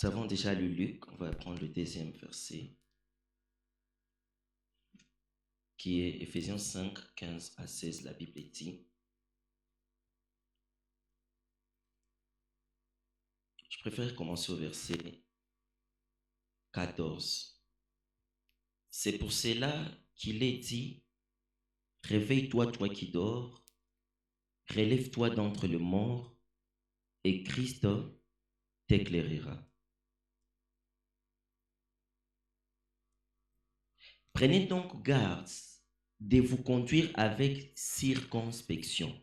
Nous avons déjà lu Luc, on va prendre le deuxième verset, qui est Éphésiens 5, 15 à 16, la Bible dit. Je préfère commencer au verset 14. C'est pour cela qu'il est dit, réveille-toi, toi qui dors, relève-toi d'entre les morts, et Christ t'éclairera. Prenez donc garde de vous conduire avec circonspection,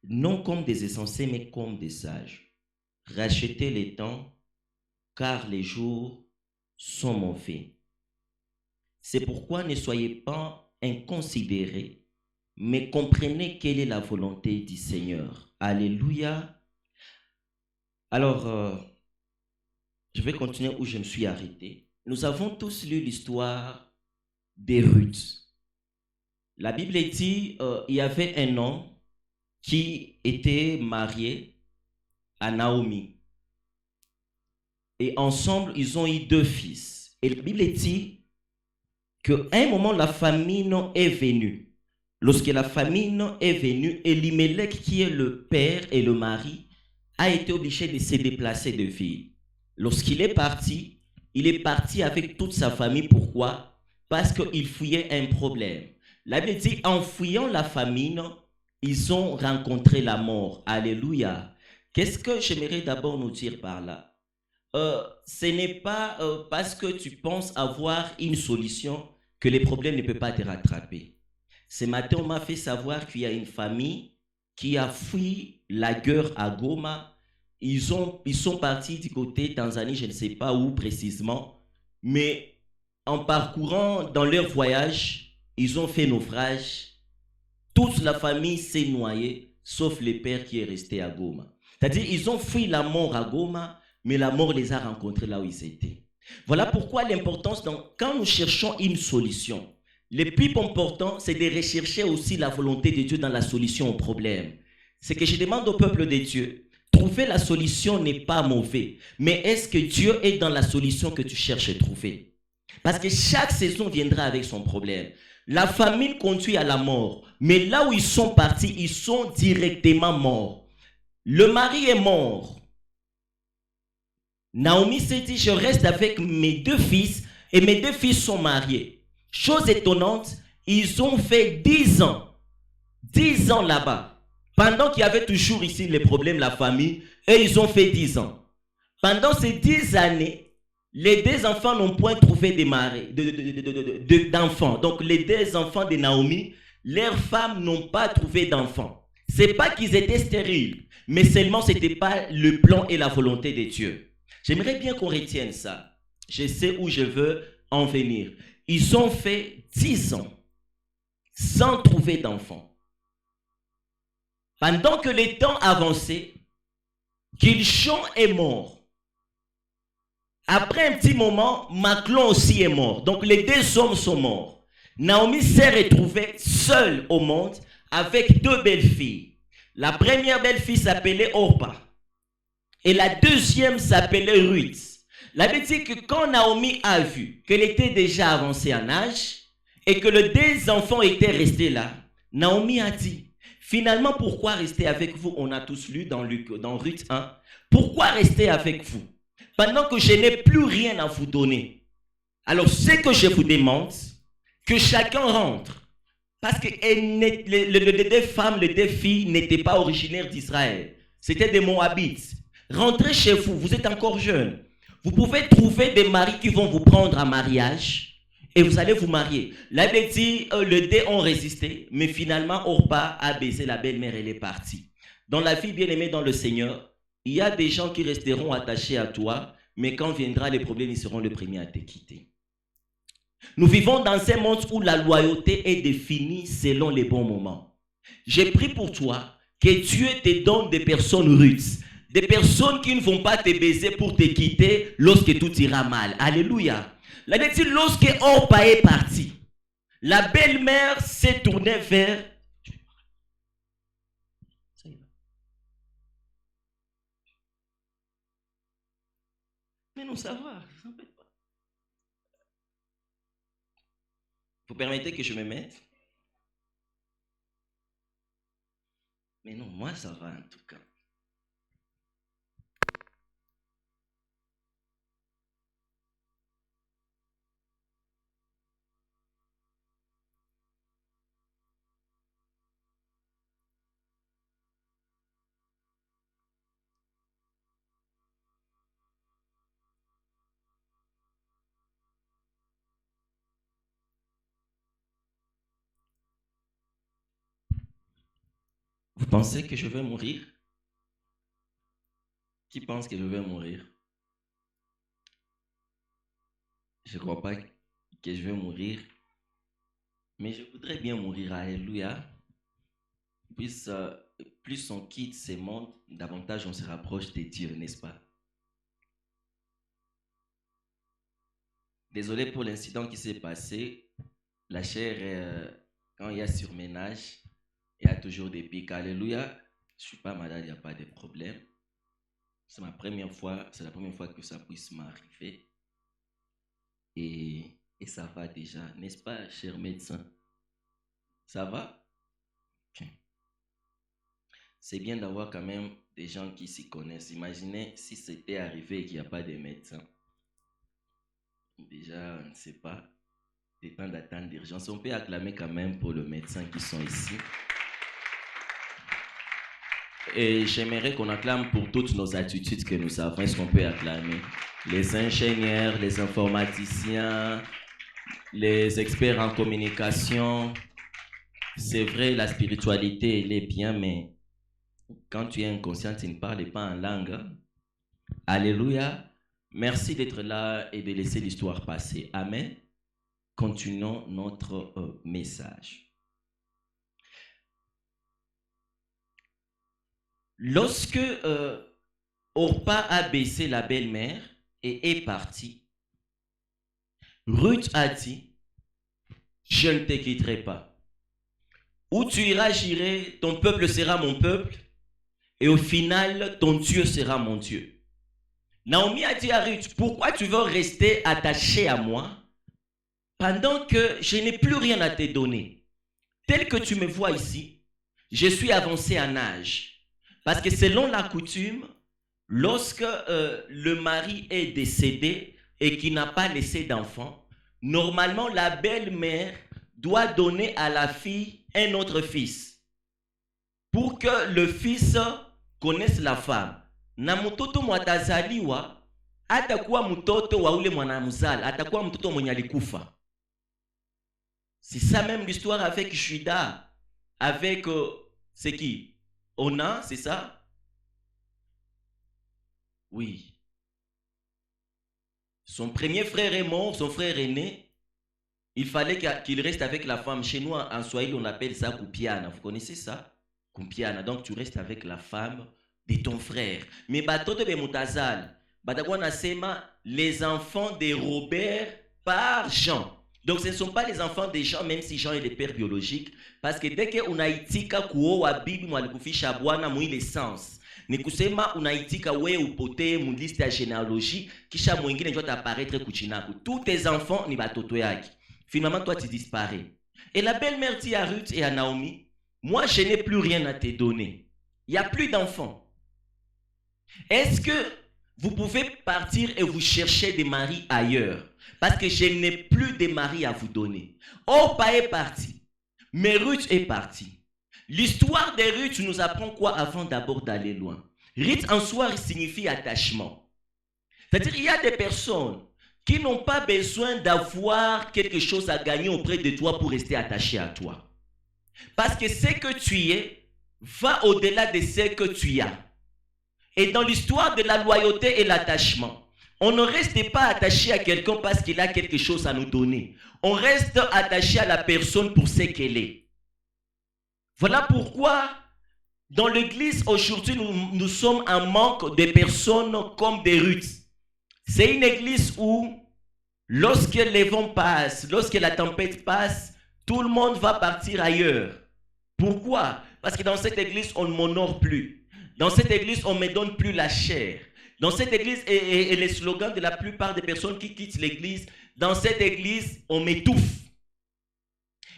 non comme des insensés, mais comme des sages. Rachetez les temps, car les jours sont mauvais. C'est pourquoi ne soyez pas inconsidérés, mais comprenez quelle est la volonté du Seigneur. Alléluia. Alors, je vais continuer où je me suis arrêté. Nous avons tous lu l'histoire de Ruth. La Bible dit il y avait un homme qui était marié à Naomi. Et ensemble, ils ont eu 2 fils. Et la Bible dit qu'à un moment, la famine est venue. Lorsque la famine est venue, Elimelech, qui est le père et le mari, a été obligé de se déplacer de ville. Lorsqu'il est parti avec toute sa famille. Pourquoi? Parce qu'il fuyait un problème. La Bible dit, en fuyant la famine, ils ont rencontré la mort. Alléluia. Qu'est-ce que j'aimerais d'abord nous dire par là? Ce n'est pas parce que tu penses avoir une solution que les problèmes ne peuvent pas te rattraper. Ce matin, on m'a fait savoir qu'il y a une famille qui a fui la guerre à Goma. Ils sont partis du côté Tanzanie, je ne sais pas où précisément, mais en parcourant dans leur voyage, ils ont fait naufrage. Toute la famille s'est noyée, sauf le père qui est resté à Goma. C'est-à-dire, ils ont fui la mort à Goma, mais la mort les a rencontrés là où ils étaient. Voilà pourquoi l'importance, quand nous cherchons une solution, le plus important, c'est de rechercher aussi la volonté de Dieu dans la solution au problème. Ce que je demande au peuple de Dieu, trouver la solution n'est pas mauvais, mais est-ce que Dieu est dans la solution que tu cherches à trouver? Parce que chaque saison viendra avec son problème. La famine conduit à la mort, mais là où ils sont partis, ils sont directement morts. Le mari est mort. Naomi s'est dit, je reste avec mes 2 fils et mes 2 fils sont mariés. Chose étonnante, ils ont fait 10 ans. 10 ans là-bas. Pendant qu'il y avait toujours ici les problèmes, la famille, et ils ont fait 10 ans. Pendant ces 10 années, les 2 enfants n'ont point trouvé d'enfants. Donc les 2 enfants de Naomi, leurs femmes n'ont pas trouvé d'enfants. Ce n'est pas qu'ils étaient stériles, mais seulement ce n'était pas le plan et la volonté de Dieu. J'aimerais bien qu'on retienne ça. Je sais où je veux en venir. Ils ont fait 10 ans sans trouver d'enfants. Pendant que le temps avançait, Kishon est mort. Après un petit moment, Maclon aussi est mort. Donc les 2 hommes sont morts. Naomi s'est retrouvée seule au monde avec 2 belles filles. La première belle fille s'appelait Orpa. Et la deuxième s'appelait Ruth. La Bible dit que quand Naomi a vu qu'elle était déjà avancée en âge et que les 2 enfants étaient restés là, Naomi a dit, finalement, pourquoi rester avec vous? On a tous lu dans Ruth 1. Pourquoi rester avec vous? Pendant que je n'ai plus rien à vous donner. Alors, ce que je vous demande, que chacun rentre. Parce que les 2 femmes, les 2 filles n'étaient pas originaires d'Israël. C'était des Moabites. Rentrez chez vous, vous êtes encore jeune. Vous pouvez trouver des maris qui vont vous prendre en mariage et vous allez vous marier. La Bible dit, les 2 ont résisté, mais finalement, Orpa a baisé la belle-mère et elle est partie. Dans la vie bien-aimée dans le Seigneur, il y a des gens qui resteront attachés à toi, mais quand viendra les problèmes, ils seront les premiers à te quitter. Nous vivons dans un monde où la loyauté est définie selon les bons moments. J'ai pris pour toi que Dieu te donne des personnes rudes, des personnes qui ne vont pas te baiser pour te quitter lorsque tout ira mal. Alléluia. La Bible dit, lorsque Orpa est parti, la belle-mère s'est tournée vers... Mais non, ça va. Vous permettez que je me mette? Mais non, moi ça va en tout cas. Vous pensez que je vais mourir? Qui pense que je vais mourir? Je ne crois pas que je vais mourir, mais je voudrais bien mourir. Alléluia. Plus on quitte ce monde, davantage on se rapproche de Dieu, n'est-ce pas? Désolé pour l'incident qui s'est passé. La chair, quand il y a surménage, il y a toujours des pics. Alléluia. Je ne suis pas malade, il n'y a pas de problème. C'est la première fois que ça puisse m'arriver. Et ça va déjà, n'est-ce pas, cher médecin? Ça va? Okay. C'est bien d'avoir quand même des gens qui s'y connaissent. Imaginez si c'était arrivé et qu'il n'y a pas de médecin. Déjà, on ne sait pas. Des temps d'attente d'urgence. On peut acclamer quand même pour les médecins qui sont ici. Et j'aimerais qu'on acclame pour toutes nos attitudes que nous avons. Est-ce qu'on peut acclamer? Les ingénieurs, les informaticiens, les experts en communication. C'est vrai, la spiritualité, elle est bien, mais quand tu es inconscient, tu ne parles pas en langue. Alléluia. Merci d'être là et de laisser l'histoire passer. Amen. Continuons notre message. Lorsque Orpa a baissé la belle-mère et est partie, Ruth a dit, je ne te quitterai pas. Où tu iras, j'irai, ton peuple sera mon peuple, et au final, ton Dieu sera mon Dieu. Naomi a dit à Ruth, pourquoi tu veux rester attaché à moi pendant que je n'ai plus rien à te donner? Tel que tu me vois ici, je suis avancé en âge. Parce que selon la coutume, lorsque le mari est décédé et qu'il n'a pas laissé d'enfant, normalement la belle-mère doit donner à la fille un autre fils pour que le fils connaisse la femme. Na mtoto mwatazaliwa atakuwa mtoto wa ule mwanamzala, atakuwa mtoto mwenye alikufa. C'est ça même l'histoire avec Juda, avec c'est qui? Onan, c'est ça? Oui. Son premier frère est mort, son frère aîné. Il fallait qu'il reste avec la femme. Chez nous, en Swahili, on appelle ça Kupiana. Vous connaissez ça? Kupiana. Donc, tu restes avec la femme de ton frère. Mais batoto be mutazal. Batakwana sema les enfants de Robert par Jean. Donc, ce ne sont pas les enfants de Jean, même si Jean est le père biologique. Parce que dès que unaitika kuoa bibi mwalikufisha bwana mwile sens. Ni kusema unaitika we upote mu liste ya généalogie, kisha mwingine ndio apparaître kuchinako. Tous tes enfants ni batoto yaki. Finalement, toi, tu disparais. Et la belle-mère dit à Ruth et à Naomi, moi, je n'ai plus rien à te donner. Il n'y a plus d'enfants. Est-ce que vous pouvez partir et vous chercher des maris ailleurs? Parce que je n'ai plus de maris à vous donner. Orpa est parti, mais Ruth est partie. L'histoire de Ruth nous apprend quoi avant d'abord d'aller loin? Ruth en soi signifie attachement. C'est-à-dire qu'il y a des personnes qui n'ont pas besoin d'avoir quelque chose à gagner auprès de toi pour rester attaché à toi. Parce que ce que tu es va au-delà de ce que tu as. Et dans l'histoire de la loyauté et l'attachement, on ne reste pas attaché à quelqu'un parce qu'il a quelque chose à nous donner. On reste attaché à la personne pour ce qu'elle est. Voilà pourquoi dans l'église aujourd'hui, nous sommes en manque de personnes comme des Ruth. C'est une église où, lorsque les vents passent, lorsque la tempête passe, tout le monde va partir ailleurs. Pourquoi? Parce que dans cette église, on ne m'honore plus. Dans cette église, on ne me donne plus la chair. Dans cette église, et les slogans de la plupart des personnes qui quittent l'église, dans cette église, on m'étouffe.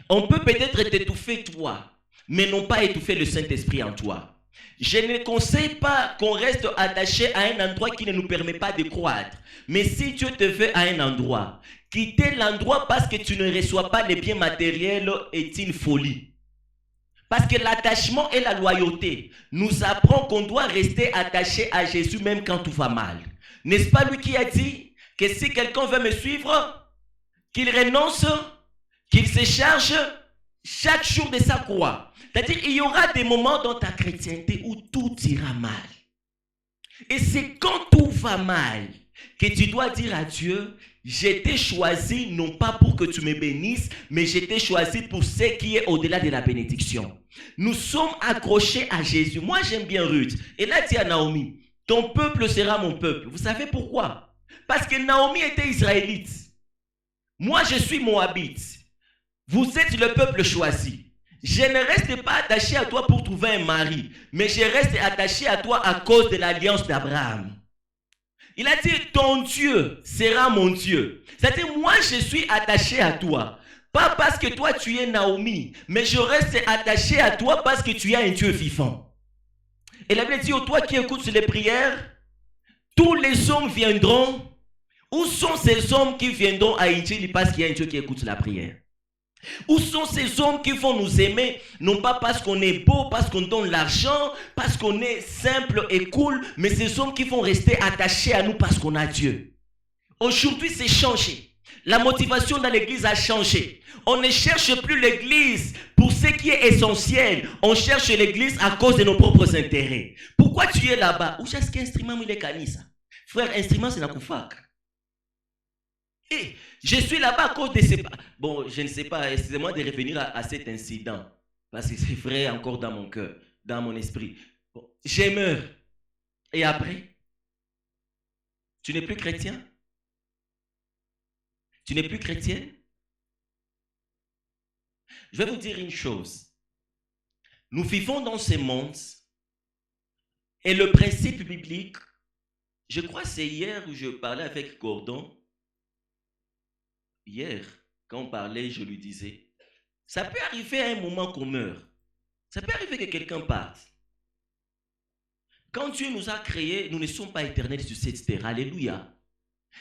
On peut peut-être t'étouffer toi, mais non pas étouffer le Saint-Esprit en toi. Je ne conseille pas qu'on reste attaché à un endroit qui ne nous permet pas de croître. Mais si Dieu te veut à un endroit, quitter l'endroit parce que tu ne reçois pas les biens matériels est une folie. Parce que l'attachement et la loyauté nous apprend qu'on doit rester attaché à Jésus même quand tout va mal. N'est-ce pas lui qui a dit que si quelqu'un veut me suivre, qu'il renonce, qu'il se charge chaque jour de sa croix. C'est-à-dire qu'il y aura des moments dans ta chrétienté où tout ira mal. Et c'est quand tout va mal que tu dois dire à Dieu, je t'ai choisi non pas pour que tu me bénisses, mais je t'ai choisi pour ce qui est au-delà de la bénédiction. Nous sommes accrochés à Jésus. Moi, j'aime bien Ruth. Et là, dit à Naomi, ton peuple sera mon peuple. Vous savez pourquoi? Parce que Naomi était israélite. Moi, je suis moabite. Vous êtes le peuple choisi. Je ne reste pas attaché à toi pour trouver un mari, mais je reste attaché à toi à cause de l'alliance d'Abraham. Il a dit, ton Dieu sera mon Dieu. C'est-à-dire, moi, je suis attaché à toi. Pas parce que toi, tu es Naomi, mais je reste attaché à toi parce que tu es un Dieu vivant. Et la Bible dit, toi qui écoutes les prières, tous les hommes viendront. Où sont ces hommes qui viendront à Injili parce qu'il y a un Dieu qui écoute la prière? Où sont ces hommes qui vont nous aimer, non pas parce qu'on est beau, parce qu'on donne l'argent, parce qu'on est simple et cool, mais ces hommes qui vont rester attachés à nous parce qu'on a Dieu. Aujourd'hui, c'est changé. La motivation dans l'église a changé. On ne cherche plus l'église pour ce qui est essentiel. On cherche l'église à cause de nos propres intérêts. Pourquoi tu es là-bas? Où est-ce qu'instrument il est canisa? Frère, instrument c'est la koufak. Et je suis là-bas à cause de ces... Bon, je ne sais pas, excusez-moi de revenir à cet incident. Parce que c'est vrai encore dans mon cœur, dans mon esprit. Bon, je meurs. Et après, tu n'es plus chrétien? Tu n'es plus chrétienne? Je vais vous dire une chose. Nous vivons dans ce monde et le principe biblique, je crois que c'est hier où je parlais avec Gordon. Hier, quand on parlait, je lui disais, ça peut arriver à un moment qu'on meurt. Ça peut arriver que quelqu'un parte. Quand Dieu nous a créés, nous ne sommes pas éternels sur cette terre. Alléluia.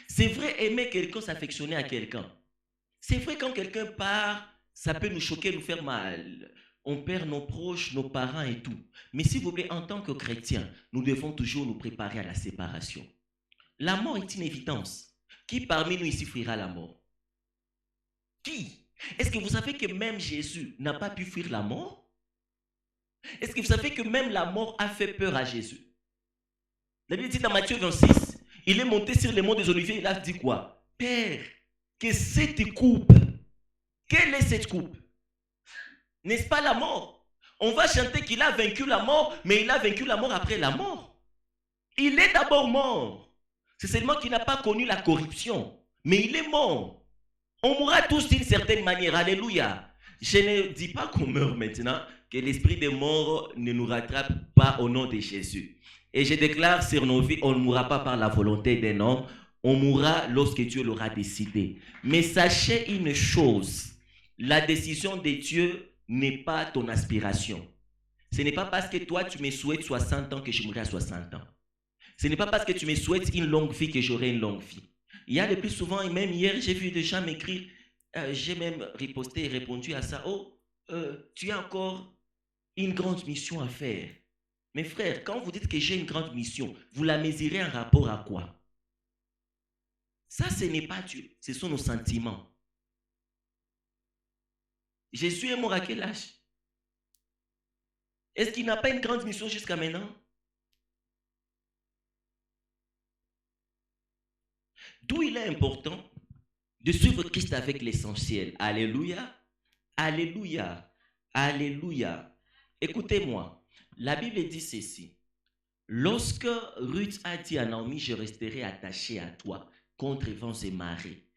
C'est vrai aimer quelqu'un, s'affectionner à quelqu'un. C'est vrai quand quelqu'un part, ça peut nous choquer, nous faire mal. On perd nos proches, nos parents et tout. Mais s'il vous plaît, en tant que chrétiens, nous devons toujours nous préparer à la séparation. La mort est une évidence. Qui parmi nous ici fuira la mort? Qui? Est-ce que vous savez que même Jésus n'a pas pu fuir la mort? Est-ce que vous savez que même la mort a fait peur à Jésus? La Bible dit dans Matthieu 26, il est monté sur les monts des Oliviers, il a dit quoi? Père, que cette coupe, quelle est cette coupe? N'est-ce pas la mort? On va chanter qu'il a vaincu la mort, mais il a vaincu la mort après la mort. Il est d'abord mort. C'est seulement qu'il n'a pas connu la corruption, mais il est mort. On mourra tous d'une certaine manière. Alléluia. Je ne dis pas qu'on meurt maintenant, que l'esprit des morts ne nous rattrape pas au nom de Jésus. Et je déclare sur nos vies, on ne mourra pas par la volonté d'un homme, on mourra lorsque Dieu l'aura décidé. Mais sachez une chose, la décision de Dieu n'est pas ton aspiration. Ce n'est pas parce que toi tu me souhaites 60 ans que je mourrai à 60 ans. Ce n'est pas parce que tu me souhaites une longue vie que j'aurai une longue vie. Il y a le plus souvent, et même hier, j'ai vu des gens m'écrire, j'ai même riposté et répondu à ça. Oh, tu as encore une grande mission à faire. Mes frères, quand vous dites que j'ai une grande mission, vous la mesurez en rapport à quoi? Ça, ce n'est pas Dieu, ce sont nos sentiments. Jésus est mort à quel âge? Est-ce qu'il n'a pas une grande mission jusqu'à maintenant? D'où il est important de suivre Christ avec l'essentiel. Alléluia, alléluia, alléluia. Écoutez-moi, la Bible dit ceci. Lorsque Ruth a dit à Naomi, je resterai attaché à toi contre vents et marées,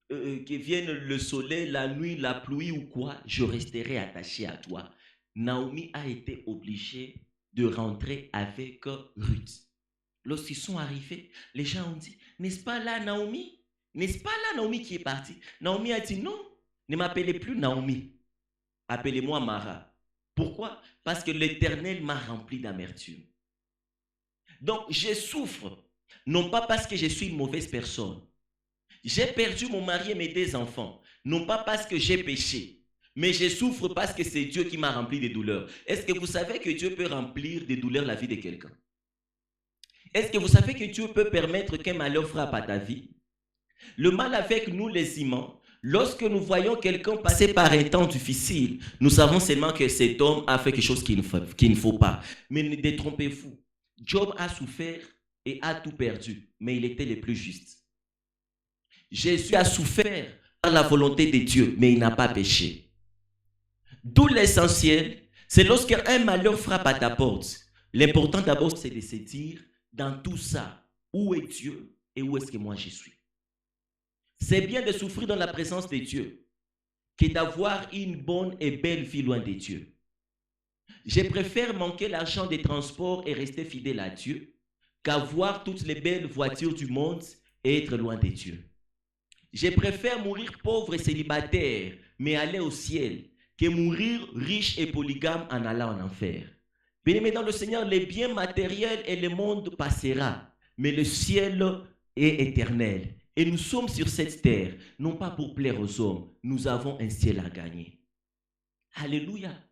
que vienne le soleil, la nuit, la pluie ou quoi, je resterai attaché à toi. Naomi a été obligée de rentrer avec Ruth. lorsqu'ils sont arrivés, les gens ont dit, n'est-ce pas là Naomi? N'est-ce pas là Naomi qui est partie? Naomi a dit, non, ne m'appelez plus Naomi, appelez-moi Mara. Pourquoi? Parce que l'Éternel m'a rempli d'amertume. Donc, je souffre, non pas parce que je suis une mauvaise personne. J'ai perdu mon mari et mes 2 enfants, non pas parce que j'ai péché, mais je souffre parce que c'est Dieu qui m'a rempli de douleurs. Est-ce que vous savez que Dieu peut remplir de douleurs la vie de quelqu'un? Est-ce que vous savez que Dieu peut permettre qu'un malheur frappe à ta vie? Le mal avec nous, les humains, lorsque nous voyons quelqu'un passer par un temps difficile, nous savons seulement que cet homme a fait quelque chose qu'il ne faut pas. Mais ne détrompez-vous, Job a souffert et a tout perdu, mais il était le plus juste. Jésus a souffert par la volonté de Dieu, mais il n'a pas péché. D'où l'essentiel, c'est lorsqu'un malheur frappe à ta porte. L'important d'abord, c'est de se dire, dans tout ça, où est Dieu et où est-ce que moi je suis? C'est bien de souffrir dans la présence de Dieu que d'avoir une bonne et belle vie loin de Dieu. Je préfère manquer l'argent des transports et rester fidèle à Dieu qu'avoir toutes les belles voitures du monde et être loin de Dieu. Je préfère mourir pauvre et célibataire, mais aller au ciel, que mourir riche et polygame en allant en enfer. Bien-aimés dans le Seigneur, les biens matériels et le monde passera, mais le ciel est éternel. Et nous sommes sur cette terre, non pas pour plaire aux hommes, nous avons un ciel à gagner. Alléluia.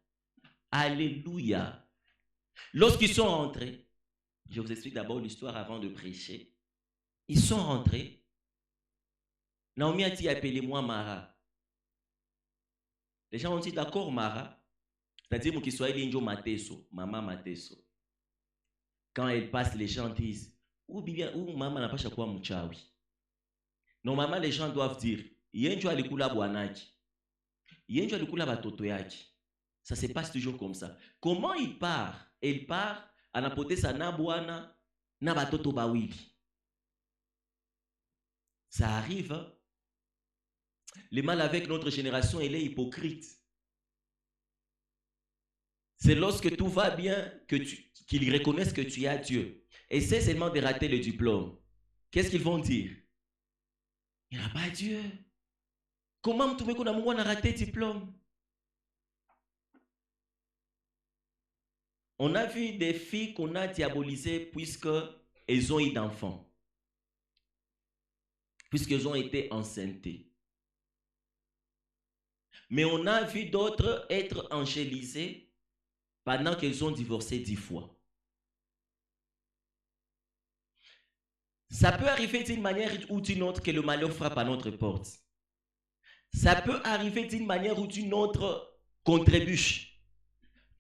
Alléluia. Lorsqu'ils sont rentrés, je vous explique d'abord l'histoire avant de prêcher. Ils sont rentrés. Naomi a dit, appelez-moi Mara. Les gens ont dit, d'accord Mara. C'est-à-dire, mon Kiswahili injo mateso, maman mateso. Quand elle passe, les gens disent, ou maman n'a pas chaque fois mouchawi. Normalement, les gens doivent dire, yenjo alikula bwanaki. Yenjo alikula batoto yaki. Ça se passe toujours comme ça. Comment il part? Il part à n'apporter sa nabwana, na batoto bawili. Ça arrive. Hein? Le mal avec notre génération, il est hypocrite. C'est lorsque tout va bien qu'ils reconnaissent que tu as Dieu. Essaie seulement de rater le diplôme. Qu'est-ce qu'ils vont dire? Il n'y a pas Dieu. Comment tu veux qu'on a raté le diplôme? On a vu des filles qu'on a diabolisées puisqu'elles ont eu d'enfants. Puisqu'elles ont été enceintes. Mais on a vu d'autres être angélisées pendant qu'elles ont divorcé 10 fois. Ça peut arriver d'une manière ou d'une autre que le malheur frappe à notre porte. Ça peut arriver d'une manière ou d'une autre qu'on trébuche,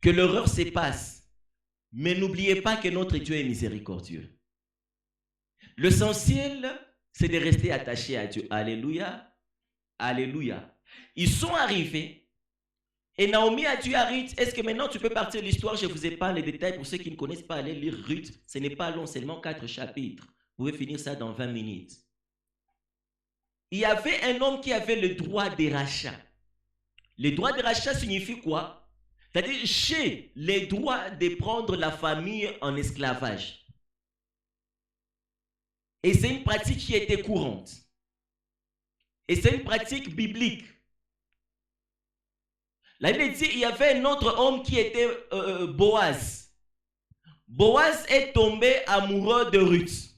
que l'horreur se passe. Mais n'oubliez pas que notre Dieu est miséricordieux. L'essentiel, c'est de rester attaché à Dieu. Alléluia. Alléluia. Ils sont arrivés et Naomi a dit à Ruth, est-ce que maintenant tu peux partir de l'histoire? Je vous épargne les détails pour ceux qui ne connaissent pas, allez lire Ruth. Ce n'est pas long, seulement 4 chapitres. Vous pouvez finir ça dans 20 minutes. Il y avait un homme qui avait le droit de rachat. Le droit de rachat signifie quoi? C'est-à-dire, j'ai le droit de prendre la famille en esclavage. Et c'est une pratique qui était courante. Et c'est une pratique biblique. La Bible dit qu'il y avait un autre homme qui était Boaz. Boaz est tombé amoureux de Ruth.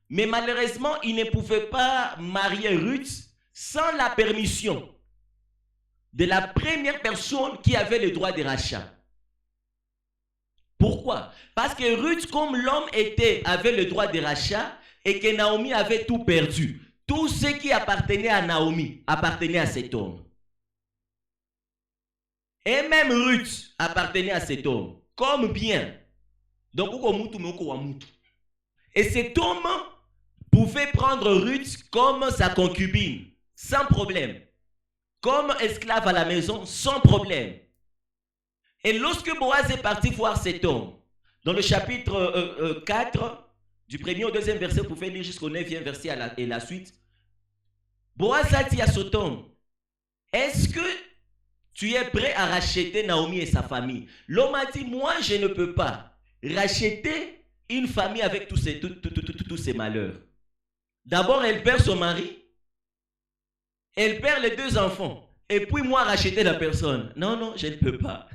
Mais malheureusement, il ne pouvait pas marier Ruth sans la permission de la première personne qui avait le droit de rachat. Pourquoi? Parce que Ruth, comme l'homme avait le droit de rachat et que Naomi avait tout perdu, tout ce qui appartenait à Naomi appartenait à cet homme. Et même Ruth appartenait à cet homme, comme bien. Donc, et cet homme pouvait prendre Ruth comme sa concubine, sans problème. Comme esclave à la maison, sans problème. Et lorsque Boaz est parti voir cet homme, dans le chapitre 4, du 1er au 2e verset, vous pouvez lire jusqu'au 9e verset et la suite, Boaz a dit à cet homme, est-ce que tu es prêt à racheter Naomi et sa famille? L'homme a dit, moi je ne peux pas racheter une famille avec tous ces malheurs. D'abord, elle perd son mari, elle perd les 2 enfants, et puis moi racheter la personne. Non, non, je ne peux pas.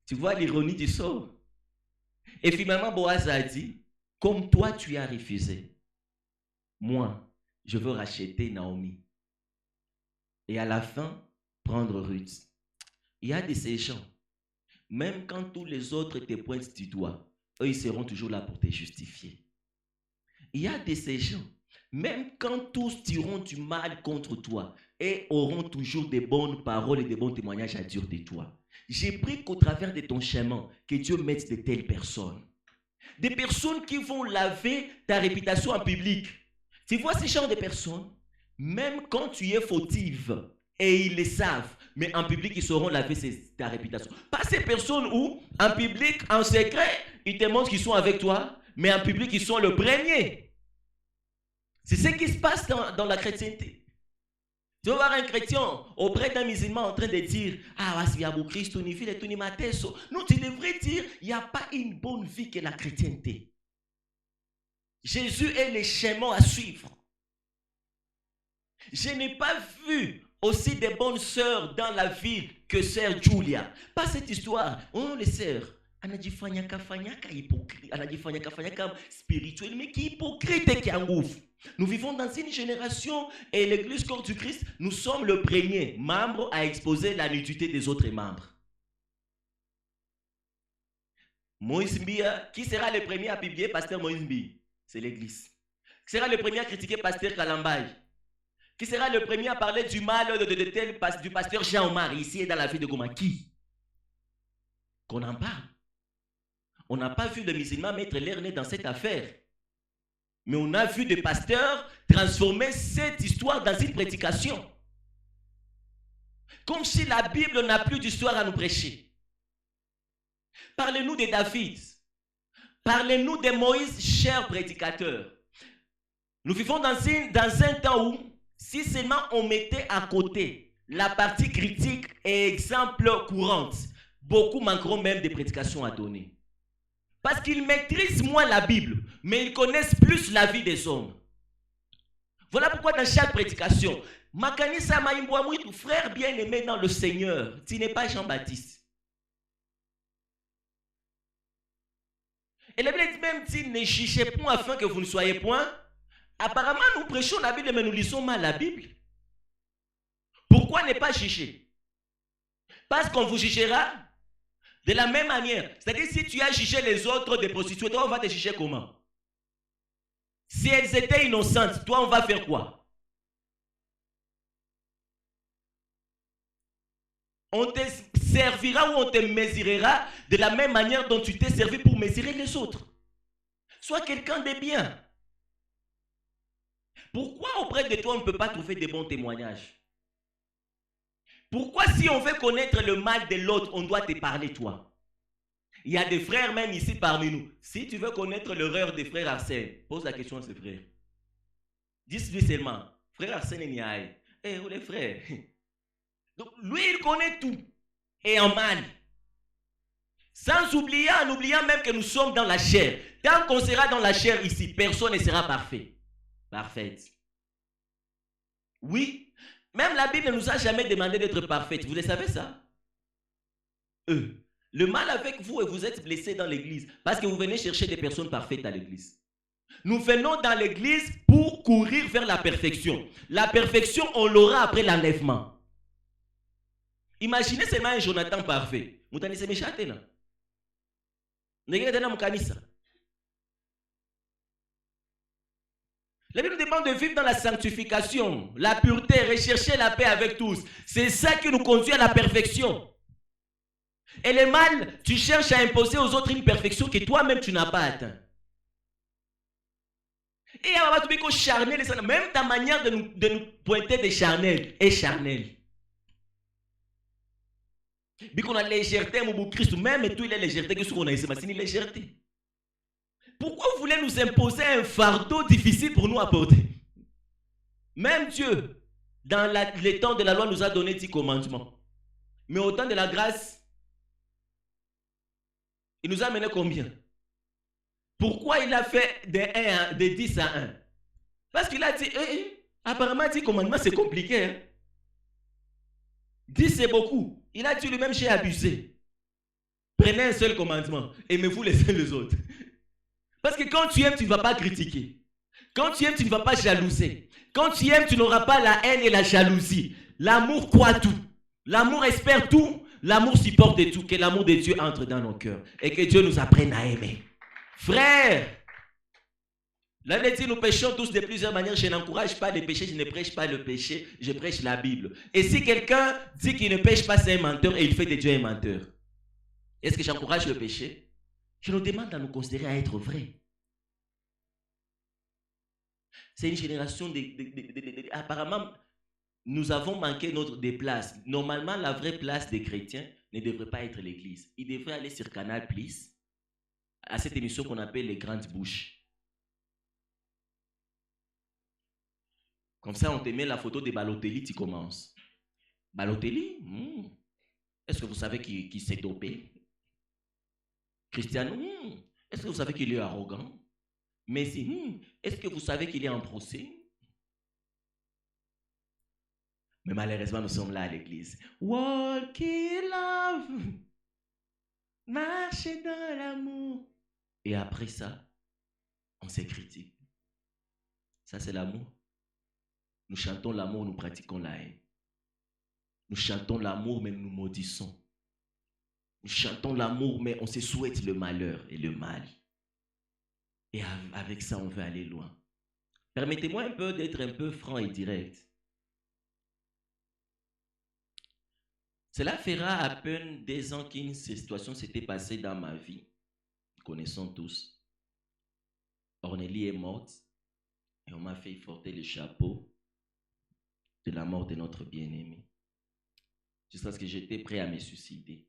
Tu vois l'ironie du sort. Et finalement, Boaz a dit, comme toi tu as refusé, moi, je veux racheter Naomi. Et à la fin, prendre Ruth. Il y a de ces gens, même quand tous les autres te pointent du doigt, eux, ils seront toujours là pour te justifier. Il y a de ces gens, même quand tous diront du mal contre toi, et auront toujours des bonnes paroles et des bons témoignages à dire de toi. J'ai pris qu'au travers de ton chemin, que Dieu mette de telles personnes. Des personnes qui vont laver ta réputation en public. Tu vois ces genre de personnes, même quand tu es fautive, et ils le savent, mais en public, ils sauront laver ta réputation. Pas ces personnes où, en public, en secret, ils te montrent qu'ils sont avec toi, mais en public, ils sont le premier. C'est ce qui se passe dans la chrétienté. Tu vas voir un chrétien auprès d'un musulman en train de dire « Ah, il y a Christ, ni fille, ni mateso. » Non, tu devrais dire « Il n'y a pas une bonne vie que la chrétienté. » Jésus est le chemin à suivre. Je n'ai pas vu aussi des bonnes sœurs dans la ville que sœur Julia. Pas cette histoire. On les sœurs. Anajifanyaka hypocrite. Anajifanyaka spirituel, mais qui hypocrite et qui engouffre. Nous vivons dans une génération et l'église corps du Christ, nous sommes le premier membre à exposer la nudité des autres membres. Moïse Mbia, qui sera le premier à publier pasteur Moïse Mbia? C'est l'église. Qui sera le premier à critiquer pasteur Kalambay? Qui sera le premier à parler du mal du pasteur Jean-Omar ici et dans la ville de Goma? Qui? Qu'on en parle. On n'a pas vu le musulman mettre l'air nez dans cette affaire. Mais on a vu des pasteurs transformer cette histoire dans une prédication. Comme si la Bible n'a plus d'histoire à nous prêcher. Parlez-nous de David. Parlez-nous de Moïse, cher prédicateur. Nous vivons dans un temps où, si seulement on mettait à côté la partie critique et exemple courante, beaucoup manqueront même des prédications à donner. Parce qu'ils maîtrisent moins la Bible, mais ils connaissent plus la vie des hommes. Voilà pourquoi dans chaque prédication, Makanisa Maïmbouamouitou, frère bien-aimé dans le Seigneur, tu n'es pas Jean-Baptiste. Et la Bible dit même, dit, ne jugez point afin que vous ne soyez point. Apparemment, nous prêchons la Bible, mais nous lisons mal la Bible. Pourquoi ne pas juger? Parce qu'on vous jugera de la même manière. C'est-à-dire, si tu as jugé les autres des prostituées, toi, on va te juger comment? Si elles étaient innocentes, toi, on va faire quoi? On te servira ou on te mesurera de la même manière dont tu t'es servi pour mesurer les autres. Sois quelqu'un de bien. Pourquoi auprès de toi, on ne peut pas trouver de bons témoignages? Pourquoi si on veut connaître le mal de l'autre, on doit te parler toi? Il y a des frères même ici parmi nous. Si tu veux connaître l'erreur des frères Arsène, pose la question à ses frères. Dis-lui seulement, frère Arsène Niaï, où les frères? Donc lui, il connaît tout. Et en mal. Sans oublier, en oubliant même que nous sommes dans la chair. Tant qu'on sera dans la chair ici, personne ne sera parfait. Parfaite. Oui. Même la Bible ne nous a jamais demandé d'être parfaite. Vous le savez ça? Le mal avec vous et vous êtes blessés dans l'église parce que vous venez chercher des personnes parfaites à l'église. Nous venons dans l'église pour courir vers la perfection. La perfection, on l'aura après l'enlèvement. Imaginez seulement un Jonathan parfait. Vous tenez ces méchants là. La Bible nous demande de vivre dans la sanctification, la pureté, rechercher la paix avec tous. C'est ça qui nous conduit à la perfection. Et le mal, tu cherches à imposer aux autres une perfection que toi-même tu n'as pas atteint. Et même ta manière de nous pointer des charnels est charnelle. Bien qu'on a légèreté, mon Christ, même tout il est légèreté que ce qu'on a ici, c'est une légèreté. Pourquoi vous voulez nous imposer un fardeau difficile pour nous apporter? Même Dieu, dans les temps de la loi, nous a donné 10 commandements. Mais au temps de la grâce, il nous a amené combien? Pourquoi il a fait de 10 à 1? Parce qu'il a dit, apparemment, 10 commandements, c'est compliqué. Hein? 10, c'est beaucoup. Il a dit lui-même, j'ai abusé. Prenez un seul commandement, aimez-vous les uns les autres. Parce que quand tu aimes, tu ne vas pas critiquer. Quand tu aimes, tu ne vas pas jalouser. Quand tu aimes, tu n'auras pas la haine et la jalousie. L'amour croit tout. L'amour espère tout. L'amour supporte tout. Que l'amour de Dieu entre dans nos cœurs. Et que Dieu nous apprenne à aimer. Frère, la Bible dit, nous péchons tous de plusieurs manières. Je n'encourage pas le péché, je ne prêche pas le péché, je prêche la Bible. Et si quelqu'un dit qu'il ne pêche pas, c'est un menteur et il fait de Dieu un menteur. Est-ce que j'encourage le péché? Je nous demande à nous considérer à être vrais. C'est une génération apparemment, nous avons manqué des places. Normalement, la vraie place des chrétiens ne devrait pas être l'église. Ils devraient aller sur Canal+, à cette émission qu'on appelle les grandes bouches. Comme ça, on te met la photo de Balotelli, tu commences. Balotelli, est-ce que vous savez qu'il s'est dopé? Cristiano, est-ce que vous savez qu'il est arrogant? Messi, est-ce que vous savez qu'il est en procès? Mais malheureusement, nous sommes là à l'église. Walk in love. Marcher dans l'amour. Et après ça, on se critique. Ça, c'est l'amour. Nous chantons l'amour, nous pratiquons la haine. Nous chantons l'amour, mais nous maudissons. Nous chantons l'amour, mais on se souhaite le malheur et le mal. Et avec ça, on veut aller loin. Permettez-moi un peu d'être un peu franc et direct. Cela fera à peine 2 ans qu'une situation s'était passée dans ma vie. Nous connaissons tous. Ornélie est morte et on m'a fait porter le chapeau de la mort de notre bien-aimé. Jusqu'à ce que j'étais prêt à me suicider.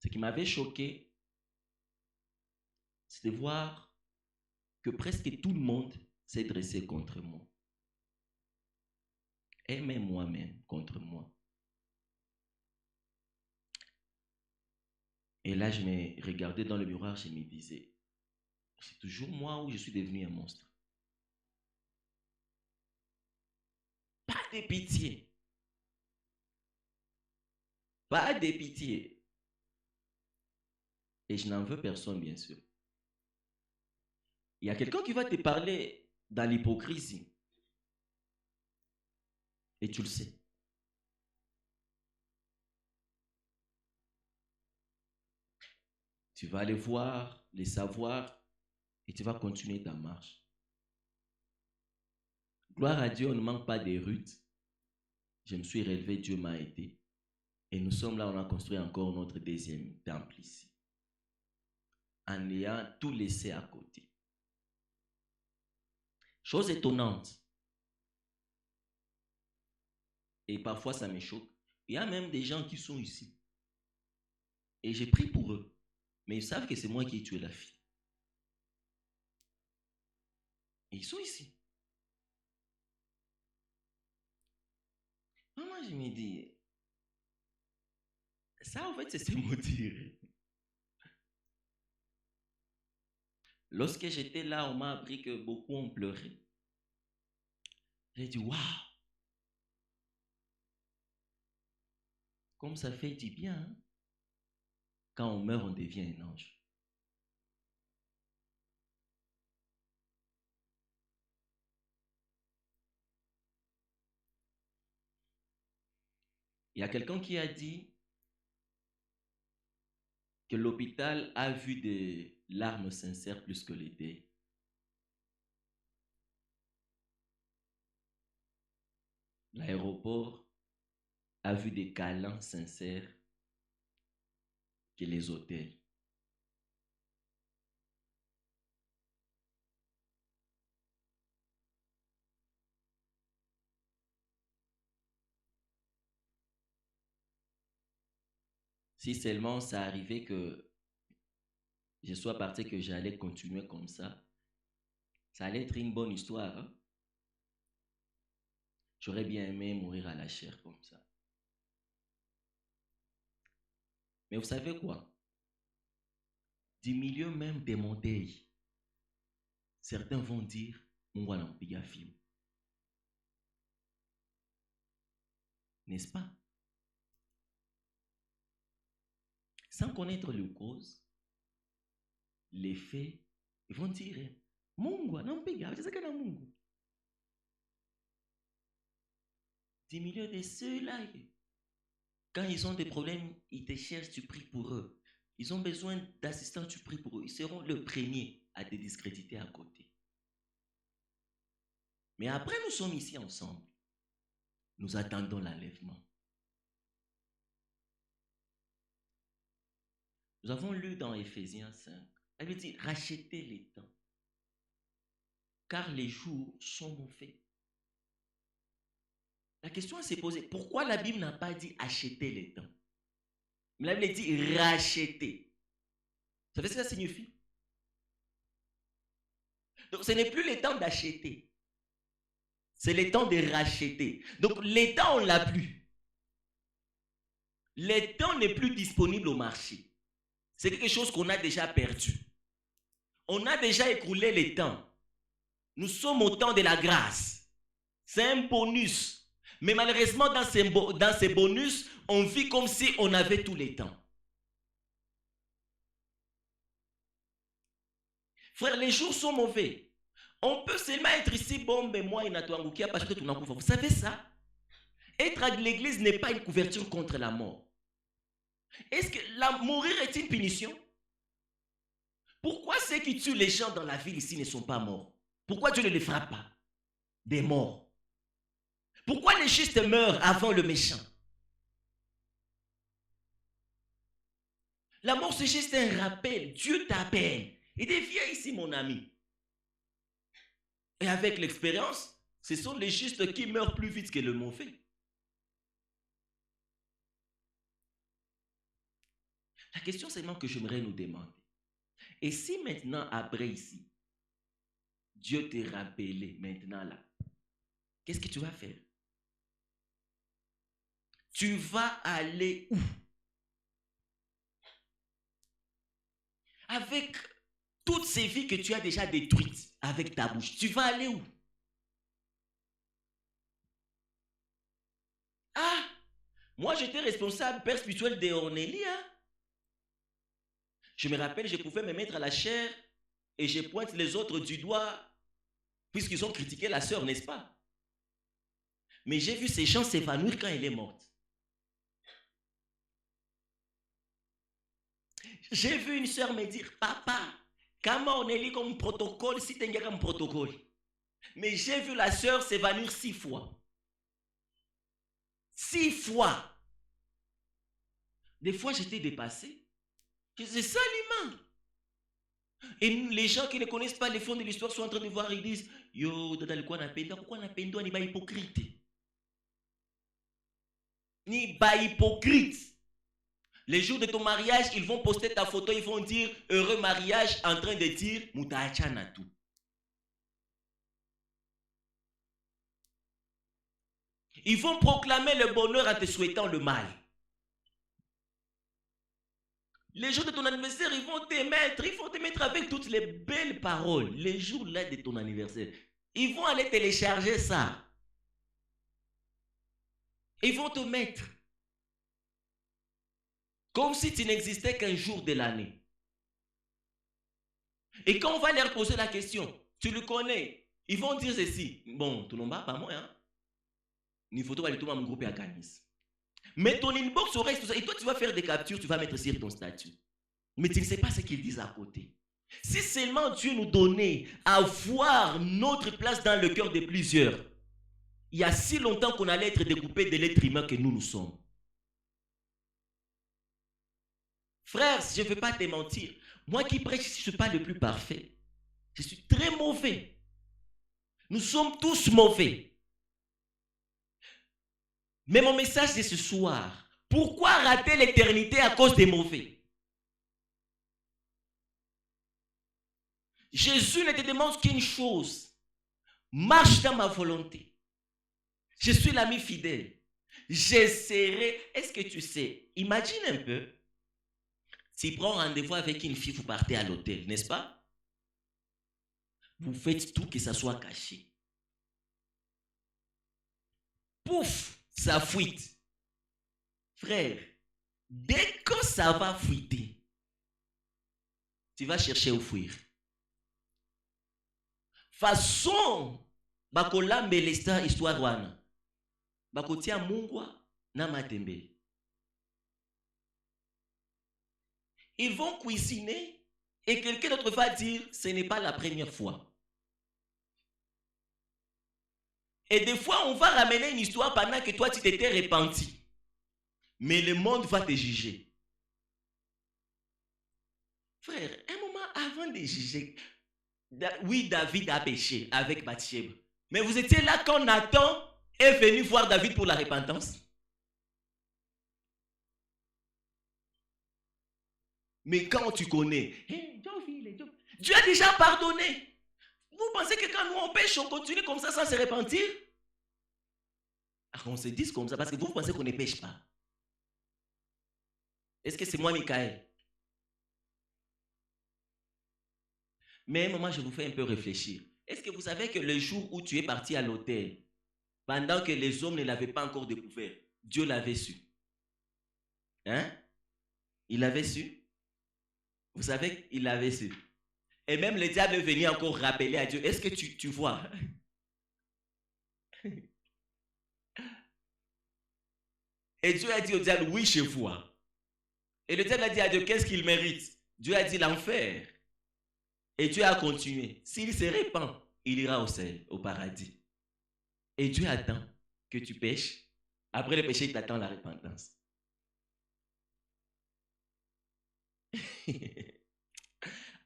Ce qui m'avait choqué, c'est de voir que presque tout le monde s'est dressé contre moi. Et même moi-même contre moi. Et là, je me regardais dans le miroir, je me disais, c'est toujours moi où je suis devenu un monstre. Pas de pitié. Pas de pitié. Et je n'en veux personne, bien sûr. Il y a quelqu'un qui va te parler dans l'hypocrisie. Et tu le sais. Tu vas aller voir, les savoir, et tu vas continuer ta marche. Gloire à Dieu, on ne manque pas des rudes. Je me suis relevé, Dieu m'a aidé. Et nous sommes là, on a construit encore notre deuxième temple ici. En ayant tout laissé à côté. Chose étonnante. Et parfois, ça me choque. Il y a même des gens qui sont ici. Et j'ai pris pour eux. Mais ils savent que c'est moi qui ai tué la fille. Et ils sont ici. Moi, je me dis, ça, en fait, c'est se maudire. Lorsque j'étais là, on m'a appris que beaucoup ont pleuré. J'ai dit, waouh! Comme ça fait du bien. Hein? Quand on meurt, on devient un ange. Il y a quelqu'un qui a dit que l'hôpital a vu des larmes sincères plus que les deuils. L'aéroport a vu des câlins sincères que les hôtels. Si seulement ça arrivait que je sois parti, que j'allais continuer comme ça allait être une bonne histoire. Hein? J'aurais bien aimé mourir à la chair comme ça. Mais vous savez quoi? du milieu même des monteilles, certains vont dire, Mungu anampiga fimbo. N'est-ce pas? Sans connaître les causes, les faits, ils vont dire, Mungu anampiga, c'est ça Mungu. Du milieu de ceux-là, quand ils ont des problèmes, ils te cherchent, tu pries pour eux. Ils ont besoin d'assistance, tu pries pour eux. Ils seront le premier à te discréditer à côté. Mais après, nous sommes ici ensemble. Nous attendons l'enlèvement. Nous avons lu dans Éphésiens 5, elle veut dire, rachetez les temps, car les jours sont mauvais. La question s'est posée, pourquoi la Bible n'a pas dit acheter les temps? Mais la Bible dit racheter. Vous savez ce que ça signifie? Donc ce n'est plus le temps d'acheter. C'est le temps de racheter. Donc le temps, on ne l'a plus. Le temps n'est plus disponible au marché. C'est quelque chose qu'on a déjà perdu. On a déjà écoulé le temps. Nous sommes au temps de la grâce. C'est un bonus. Mais malheureusement, dans ces bonus, on vit comme si on avait tous les temps. Frère, les jours sont mauvais. On peut seulement être ici, bon, mais moi, il n'a pas de parce que tout n'a pas. Vous savez ça? Être à l'église n'est pas une couverture contre la mort. Est-ce que mourir est une punition? Pourquoi ceux qui tuent les gens dans la ville ici ne sont pas morts? Pourquoi Dieu ne les frappe pas? Des morts. Pourquoi les justes meurent avant le méchant? La mort, c'est juste un rappel. Dieu t'appelle. Il dit, viens ici, mon ami. Et avec l'expérience, ce sont les justes qui meurent plus vite que le mauvais. La question seulement que j'aimerais nous demander. Et si maintenant, après ici, Dieu t'est rappelé maintenant là, qu'est-ce que tu vas faire? Tu vas aller où? Avec toutes ces vies que tu as déjà détruites avec ta bouche, tu vas aller où? Ah, moi j'étais responsable père spirituel de Ornélie. Hein? Je me rappelle, je pouvais me mettre à la chair et je pointe les autres du doigt puisqu'ils ont critiqué la sœur, n'est-ce pas? Mais j'ai vu ces gens s'évanouir quand elle est morte. J'ai vu une sœur me dire, papa, comment on est comme protocole, si tu es comme protocole. Mais j'ai vu la sœur s'évanouir 6 fois. 6 fois. Des fois, j'étais dépassé. C'est ça l'humain. Et les gens qui ne connaissent pas les fonds de l'histoire sont en train de voir, ils disent, yo, pourquoi on a pendo, ni pas hypocrite. Ni pas hypocrite. Les jours de ton mariage, ils vont poster ta photo, ils vont dire heureux mariage en train de dire Moutachanatou. Ils vont proclamer le bonheur en te souhaitant le mal. Les jours de ton anniversaire, ils vont te mettre avec toutes les belles paroles. Les jours là de ton anniversaire, ils vont aller télécharger ça. Ils vont te mettre comme si tu n'existais qu'un jour de l'année. Et quand on va leur poser la question, tu le connais, ils vont dire ceci. Bon, tu n'en vas pas moi, hein? Ni photo va le tomber mon groupe et à Canis. Mais ton inbox au reste, et toi tu vas faire des captures, tu vas mettre sur ton statut. Mais tu ne sais pas ce qu'ils disent à côté. Si seulement Dieu nous donnait à voir notre place dans le cœur de plusieurs, il y a si longtemps qu'on allait être découpé de l'être humain que nous sommes. Frère, je ne veux pas te mentir. Moi qui prêche, je ne suis pas le plus parfait. Je suis très mauvais. Nous sommes tous mauvais. Mais mon message de ce soir, pourquoi rater l'éternité à cause des mauvais? Jésus ne te demande qu'une chose. Marche dans ma volonté. Je suis l'ami fidèle. J'essaierai. Est-ce que tu sais? Imagine un peu. Tu prends rendez-vous avec une fille, vous partez à l'hôtel, n'est-ce pas? Vous faites tout que ça soit caché. Pouf, ça fuite. Frère, dès que ça va fuiter, tu vas chercher où fuir. Façon, bakolambela histoire wana. Bakotia mungwa na matembe. Ils vont cuisiner et quelqu'un d'autre va dire, ce n'est pas la première fois. Et des fois, on va ramener une histoire pendant que toi, tu t'étais repenti. Mais le monde va te juger. Frère, un moment avant de juger, oui, David a péché avec Bathsheba. Mais vous étiez là quand Nathan est venu voir David pour la repentance. Mais quand tu connais, Dieu a déjà pardonné. Vous pensez que quand nous on pêche, on continue comme ça sans se repentir? On se dit comme ça parce que vous pensez qu'on ne pêche pas. Est-ce que c'est moi, Michael? Mais à un moment, je vous fais un peu réfléchir. Est-ce que vous savez que le jour où tu es parti à l'hôtel, pendant que les hommes ne l'avaient pas encore découvert, Dieu l'avait su? Hein? Il l'avait su? Vous savez qu'il l'avait su. Et même le diable est venu encore rappeler à Dieu. Est-ce que tu vois? Et Dieu a dit au diable, oui, je vois. Et le diable a dit à Dieu, qu'est-ce qu'il mérite? Dieu a dit l'enfer. Et Dieu a continué. S'il se répand, il ira au ciel, au paradis. Et Dieu attend que tu pêches. Après le péché, il t'attend la repentance.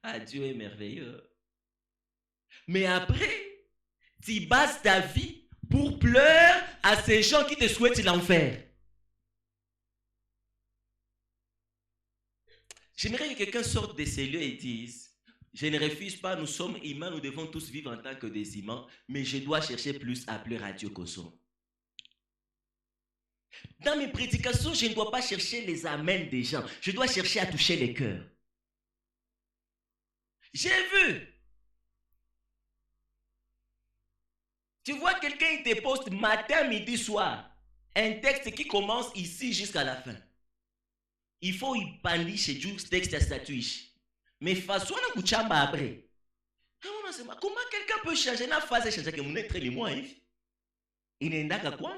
Ah, Dieu est merveilleux. Mais après, tu bases ta vie pour pleurer à ces gens qui te souhaitent l'enfer. J'aimerais que quelqu'un sorte de ces lieux et dise, je ne refuse pas, nous sommes humains, nous devons tous vivre en tant que des humains, mais je dois chercher plus à pleurer à Dieu qu'au son. Dans mes prédications, je ne dois pas chercher les amens des gens, je dois chercher à toucher les cœurs. J'ai vu. Tu vois quelqu'un, il te poste matin, midi, soir, un texte qui commence ici jusqu'à la fin. Il faut y parler chez Dieu, ce texte à statut. Mais façon à kuchamba après. Comment quelqu'un peut changer la phase et changer que mon être les moi? Il n'est pas quoi?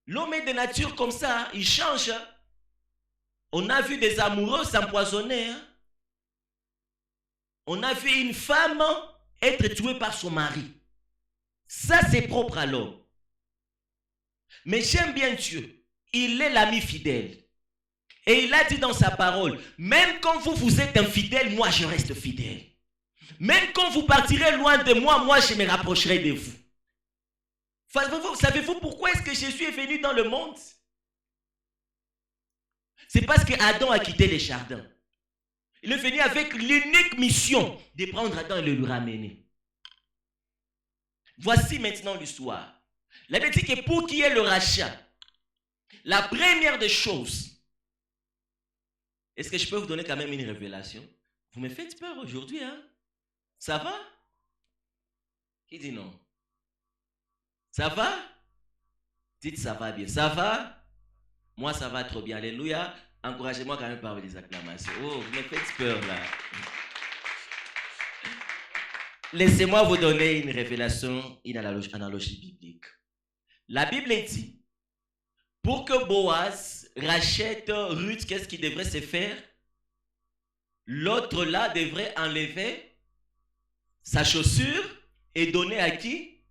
L'homme est de nature comme ça, il change. On a vu des amoureux s'empoisonner. On a vu une femme être tuée par son mari. Ça, c'est propre à l'homme. Mais j'aime bien Dieu. Il est l'ami fidèle. Et il a dit dans sa parole, même quand vous êtes infidèle, moi je reste fidèle. Même quand vous partirez loin de moi, moi je me rapprocherai de vous. Savez-vous pourquoi est-ce que Jésus est venu dans le monde? C'est parce que Adam a quitté les jardins. Il est venu avec l'unique mission de prendre Adam et de le ramener. Voici maintenant l'histoire. La Bible dit que pour qui est le rachat, la première des choses, est-ce que je peux vous donner quand même une révélation? Vous me faites peur aujourd'hui, hein? Ça va? Qui dit non? Ça va? Dites ça va bien. Ça va? Moi, ça va trop bien. Alléluia. Encouragez-moi quand même par des acclamations. Oh, vous me faites peur là. Laissez-moi vous donner une révélation, une analogie biblique. La Bible dit, pour que Boaz rachète Ruth, qu'est-ce qui devrait se faire? L'autre là devrait enlever sa chaussure et donner à qui?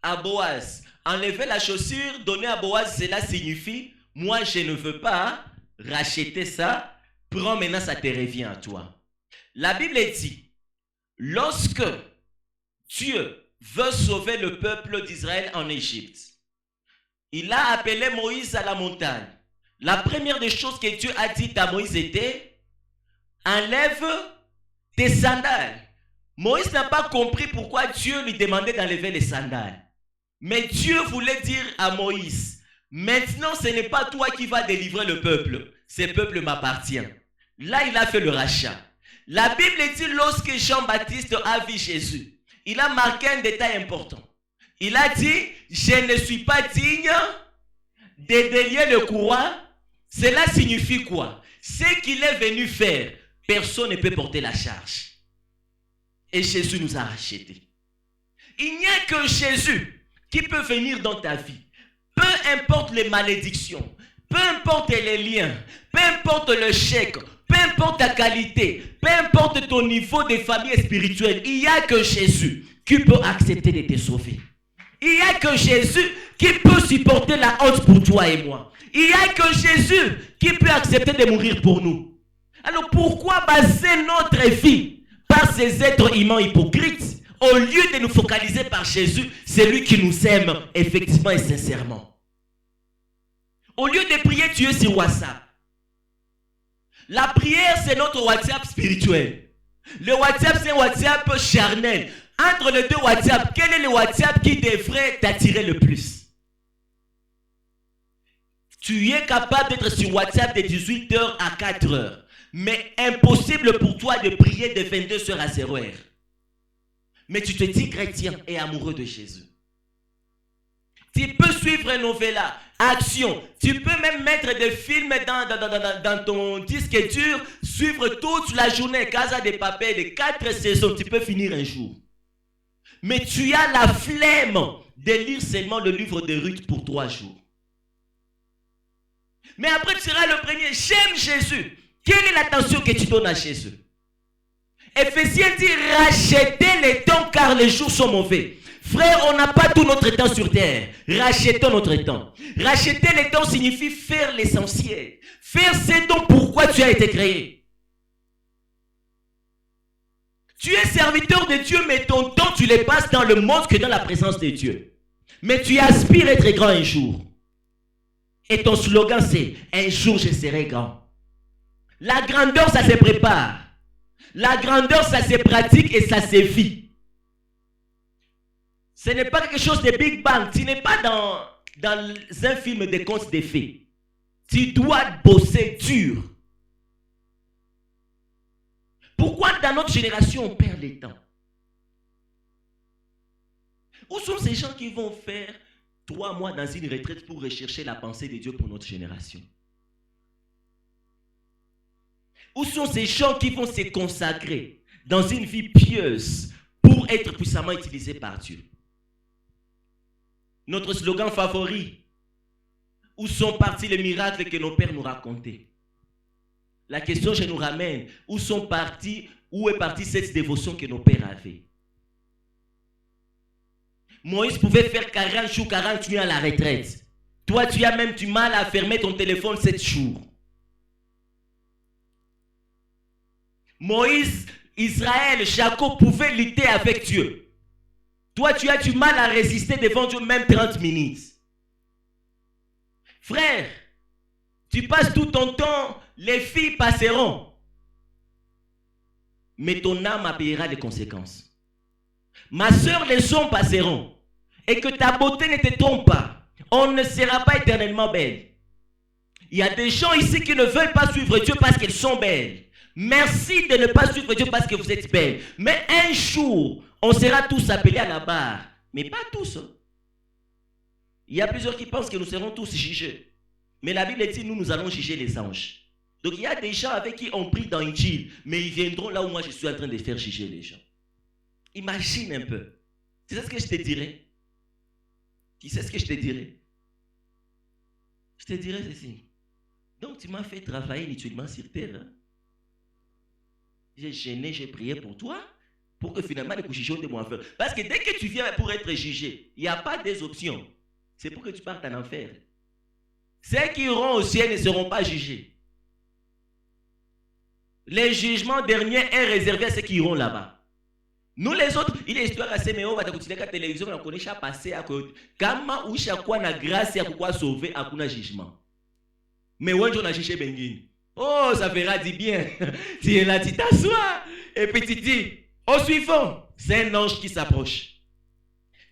À Boaz. Enlever la chaussure, donner à Boaz, cela signifie, moi je ne veux pas racheter ça, prends maintenant, ça te revient à toi. La Bible dit, lorsque Dieu veut sauver le peuple d'Israël en Égypte, il a appelé Moïse à la montagne. La première des choses que Dieu a dit à Moïse était, enlève tes sandales. Moïse n'a pas compris pourquoi Dieu lui demandait d'enlever les sandales. Mais Dieu voulait dire à Moïse, Maintenant, ce n'est pas toi qui vas délivrer le peuple. Ce peuple m'appartient. Là, il a fait le rachat. La Bible dit, lorsque Jean-Baptiste a vu Jésus, il a marqué un détail important. Il a dit, je ne suis pas digne de délier le courroie. Cela signifie quoi? Ce qu'il est venu faire, personne ne peut porter la charge. Et Jésus nous a rachetés. Il n'y a que Jésus qui peut venir dans ta vie. Peu importe les malédictions, peu importe les liens, peu importe le chèque, peu importe ta qualité, peu importe ton niveau de famille spirituelle, il n'y a que Jésus qui peut accepter de te sauver. Il n'y a que Jésus qui peut supporter la honte pour toi et moi. Il n'y a que Jésus qui peut accepter de mourir pour nous. Alors pourquoi baser notre vie par ces êtres humains hypocrites au lieu de nous focaliser par Jésus, c'est lui qui nous aime effectivement et sincèrement. Au lieu de prier, tu es sur WhatsApp. La prière, c'est notre WhatsApp spirituel. Le WhatsApp, c'est un WhatsApp charnel. Entre les deux WhatsApp, quel est le WhatsApp qui devrait t'attirer le plus? Tu es capable d'être sur WhatsApp de 18h à 4h. Mais impossible pour toi de prier de 22h à 0h. Mais tu te dis chrétien et amoureux de Jésus. Tu peux suivre Novella, Action. Tu peux même mettre des films dans ton disque dur, suivre toute la journée, Casa de Papel, de 4 saisons. Tu peux finir un jour. Mais tu as la flemme de lire seulement le livre de Ruth pour 3 jours. Mais après tu seras le premier. J'aime Jésus. Quelle est l'attention que tu donnes à Jésus? Éphésiens dit, rachetez les temps car les jours sont mauvais. Frère, on n'a pas tout notre temps sur terre. Rachetons notre temps. Racheter les temps signifie faire l'essentiel. Faire ce dont pourquoi tu as été créé. Tu es serviteur de Dieu, mais ton temps, tu le passes dans le monde que dans la présence de Dieu. Mais tu aspires à être grand un jour. Et ton slogan, c'est « Un jour, je serai grand ». La grandeur, ça se prépare. La grandeur, ça se pratique et ça se vit. Ce n'est pas quelque chose de Big Bang. Tu n'es pas dans un film de contes de fées. Tu dois bosser dur. Pourquoi dans notre génération, on perd le temps? Où sont ces gens qui vont faire 3 mois dans une retraite pour rechercher la pensée de Dieu pour notre génération? Où sont ces gens qui vont se consacrer dans une vie pieuse pour être puissamment utilisés par Dieu? Notre slogan favori, où sont partis les miracles que nos pères nous racontaient? La question, je nous ramène, où est partie cette dévotion que nos pères avaient? Moïse pouvait faire 40 jours, 40 nuits à la retraite. Toi, tu as même du mal à fermer ton téléphone 7 jours. Moïse, Israël, Jacob pouvaient lutter avec Dieu. Toi, tu as du mal à résister devant Dieu même 30 minutes. Frère, tu passes tout ton temps, les filles passeront. Mais ton âme payera les conséquences. Ma soeur, les hommes passeront. Et que ta beauté ne te trompe pas. On ne sera pas éternellement belle. Il y a des gens ici qui ne veulent pas suivre Dieu parce qu'elles sont belles. Merci de ne pas suivre Dieu parce que vous êtes belles. Mais un jour, on sera tous appelés à la barre. Mais pas tous. Il y a plusieurs qui pensent que nous serons tous jugés. Mais la Bible dit, nous allons juger les anges. Donc il y a des gens avec qui on prie dans Injil, mais ils viendront là où moi je suis en train de faire juger les gens. Imagine un peu. Tu sais ce que je te dirais? Tu sais ce que je te dirais? Je te dirais ceci. Donc tu m'as fait travailler inutilement sur terre. Hein? J'ai gêné, j'ai prié pour toi, pour que finalement les juges de mon enfer. Parce que dès que tu viens pour être jugé, il n'y a pas des options. C'est pour que tu partes en enfer. Ceux qui iront au ciel ne seront pas jugés. Le jugement dernier est réservé à ceux qui iront là-bas. Nous les autres, il est histoire assez mais on va continuer la télévision, on connaît chaque passé à côté. Kama ou chaque fois na grâce à quoi sauver à quoi jugement. Mais ouais, on a jugé Bengine. Oh, ça fera du bien. Tu es là, tu t'assois. Et puis tu dis, au suivant, c'est un ange qui s'approche.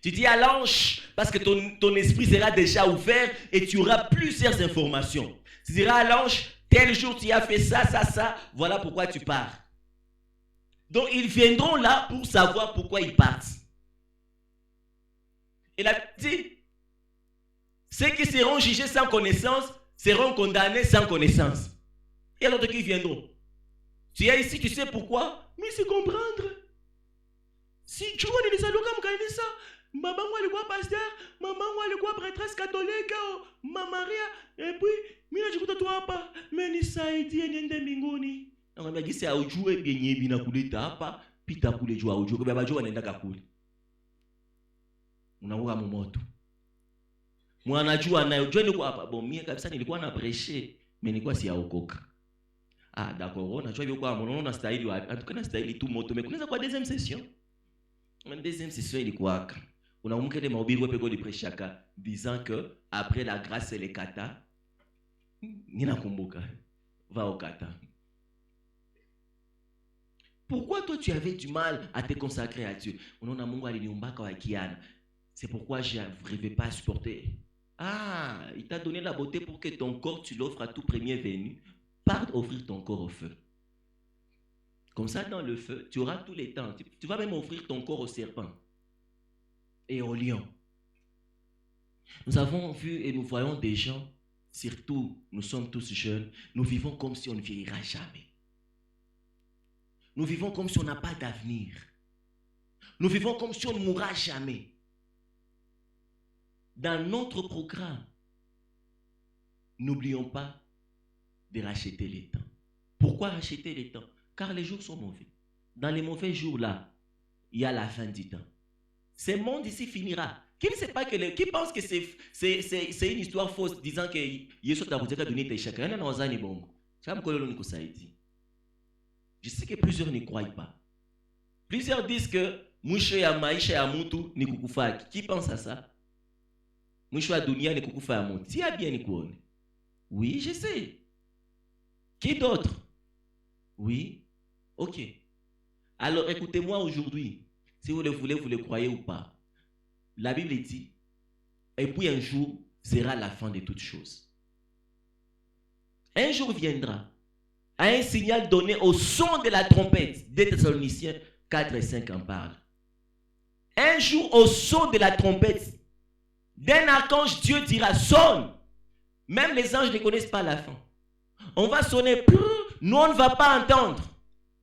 Tu dis à l'ange, Parce que ton esprit sera déjà ouvert et tu auras plusieurs informations. Tu diras à l'ange, tel jour tu as fait ça, ça, ça, voilà pourquoi tu pars. Donc ils viendront là pour savoir pourquoi ils partent. Et la Bible dit, ceux qui seront jugés sans connaissance seront condamnés sans connaissance. Et alors qui viendront. Tu es ici, tu sais pourquoi? Mais c'est comprendre. Si tu vois les allocs comme ça, maman moi le quoi pasteur, maman moi le quoi prêtresse catholique, maman Maria, et puis mina jikuta toi pas, mais ni saidi niende mbinguni. On m'a dit c'est à ujue bien bina kuleta hapa, pita kule jua ujue kwa baba jua nenda kakule. Unaua moto. Mwanajua nayo jua niko hapa. Bon mimi kabisa nilikuwa na prêcher, mais nilikuwa siaokoka. Ah d'accord, on a joué quoi mon on style en tout cas na style tout moto, mais kunaweza kwa deuxième session. La deuxième session il est quoi? On a montré des mahubiri wepe de prêchaka disant que après la grâce et les kata nina kumbuka va au kata. Pourquoi toi tu avais du mal à te consacrer à Dieu? On a Mungu aliniumbaka wa kiana. C'est pourquoi je n'arrivais pas à supporter. Ah, il t'a donné la beauté pour que ton corps tu l'offres à tout premier venu. Parte offrir ton corps au feu. Comme ça, dans le feu, tu auras tous les temps. Tu vas même offrir ton corps au serpent et au lion. Nous avons vu et nous voyons des gens, surtout, nous sommes tous jeunes, nous vivons comme si on ne vieillira jamais. Nous vivons comme si on n'a pas d'avenir. Nous vivons comme si on ne mourra jamais. Dans notre programme, n'oublions pas de racheter les temps. Pourquoi racheter les temps? Car les jours sont mauvais. Dans les mauvais jours-là, il y a la fin du temps. Ce monde ici finira. Qui ne sait pas que qui pense que c'est une histoire fausse disant que Yesu t'a donné tes chakras. Je sais que plusieurs n'y croient pas. Plusieurs disent que mwisho ya maisha ya mtu ni kukufa. Qui pense à ça? Mwisho ya dunia ni kukufa ya mtu. Si a bien ni kuone. Oui, je sais. Qui d'autre? Oui. Ok. Alors écoutez-moi aujourd'hui. Si vous le voulez, vous le croyez ou pas. La Bible dit, et puis un jour sera la fin de toutes choses. Un jour viendra, à un signal donné au son de la trompette. Des Thessaloniciens 4 et 5 en parlent. Un jour au son de la trompette, d'un archange, Dieu dira, sonne. Même les anges ne connaissent pas la fin. On va sonner, nous on ne va pas entendre.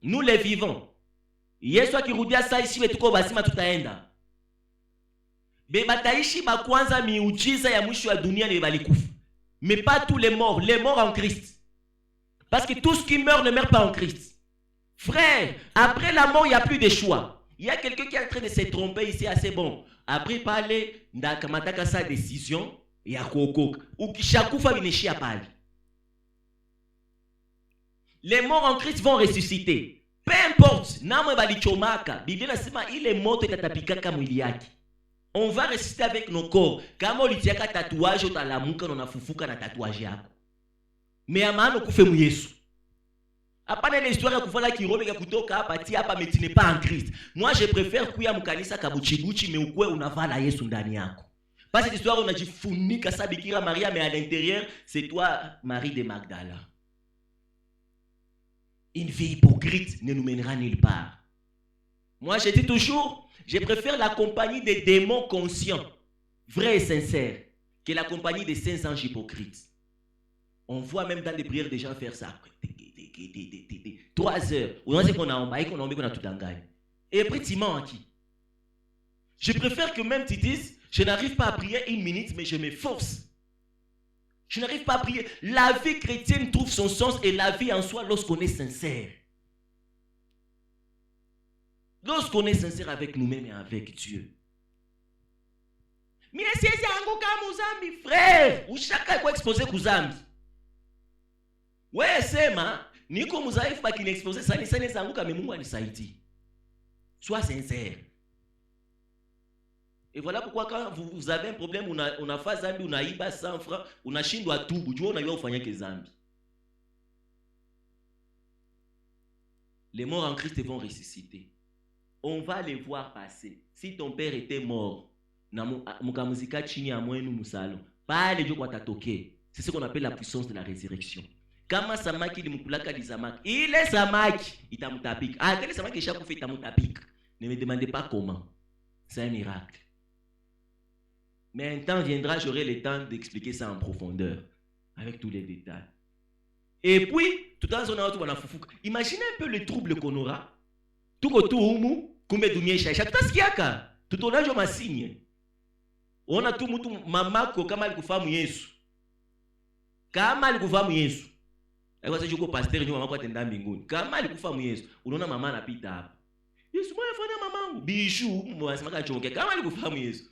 Nous les vivons. Yesu akirudia saa ishi wetuko basima tutaenda. Bataishi bakwanza miujiza ya mwisho wa dunia ni balikufa. Mais pas tous les morts en Christ. Parce que tout ce qui meurt ne meurt pas en Christ. Frère, après la mort, il n'y a plus de choix. Il y a quelqu'un qui est en train de se tromper ici, assez bon. Après parler, ndakamataka sa décision, ya kokok. Ou kishakufa bineshi apali. Les morts en Christ vont ressusciter. Peu importe, namwe balichomaka, Biblia nasema ile moto itatapikaka mwili yake. On va ressusciter avec nos corps. Kama ulitiaka tatouage utalamuka unafufuka na tatouage yako. Mais amano kufe mu Yesu. Apana ile histoire ya kuvala kirobe ya kutoka hapa ti hapa mais tu n'es pas en Christ. Moi je préfère kuya mkanisa kabuchiguchi mais ukwe unavala Yesu ndani yako. Pas cette histoire unajifunika sa Bikira Maria mais à l'intérieur c'est toi Marie de Magdala. Une vie hypocrite ne nous mènera nulle part. Moi, je dis toujours, je préfère la compagnie des démons conscients, vrais et sincères, que la compagnie des saints anges hypocrites. On voit même dans les prières des gens faire ça. 3 heures. On sait qu'on a embaillé, qu'on a tout engagé. Et après, tu mens à qui? Je préfère que même tu dises, je n'arrive pas à prier 1 minute, mais je m'efforce. Je n'arrive pas à prier. La vie chrétienne trouve son sens et la vie en soi lorsqu'on est sincère. Lorsqu'on est sincère avec nous-mêmes et avec Dieu. Mais si c'est un Muzambi, frère, ou chacun est exposé à Muzambi. Ouais, c'est ma. Niko Muzaïf pas qu'il est exposé, ça n'est pas un mais Mungu anisaidi. Sois sincère. Et voilà pourquoi quand vous avez un problème, on a fait Zambi, on a iba 100 francs, on a chindou à tout, on a eu au que Zambi. Les morts en Christ vont ressusciter. On va les voir passer. Si ton père était mort, na mukamuzika chini ya mwenu musalo pale ndio kwatatokea. C'est ce qu'on appelle la puissance de la résurrection. Kama samaki limkulaka li samaki, ile samaki itamutapika. Ah, kile samaki ishakufa itamutapika. Ne me demandez pas comment. C'est un miracle. Mais un temps viendra, j'aurai le temps d'expliquer ça en profondeur, avec tous les détails. Et puis, tout le temps, imaginez un peu le trouble qu'on aura. Tout humu, kumbe dunia shaisha. Tutasikiaka, tutonajo masinye. Ona tu mtu mamako kama alikufahamu Yesu. Kama alikufahamu Yesu. Kwa sababu yuko pastor ni mamako atenda mbinguni. Kama alikufahamu Yesu, unaona mama anapita hapa. Yesu mwana fanya mamangu. Bishu, mwasema kachomoke. Kama alikufahamu Yesu.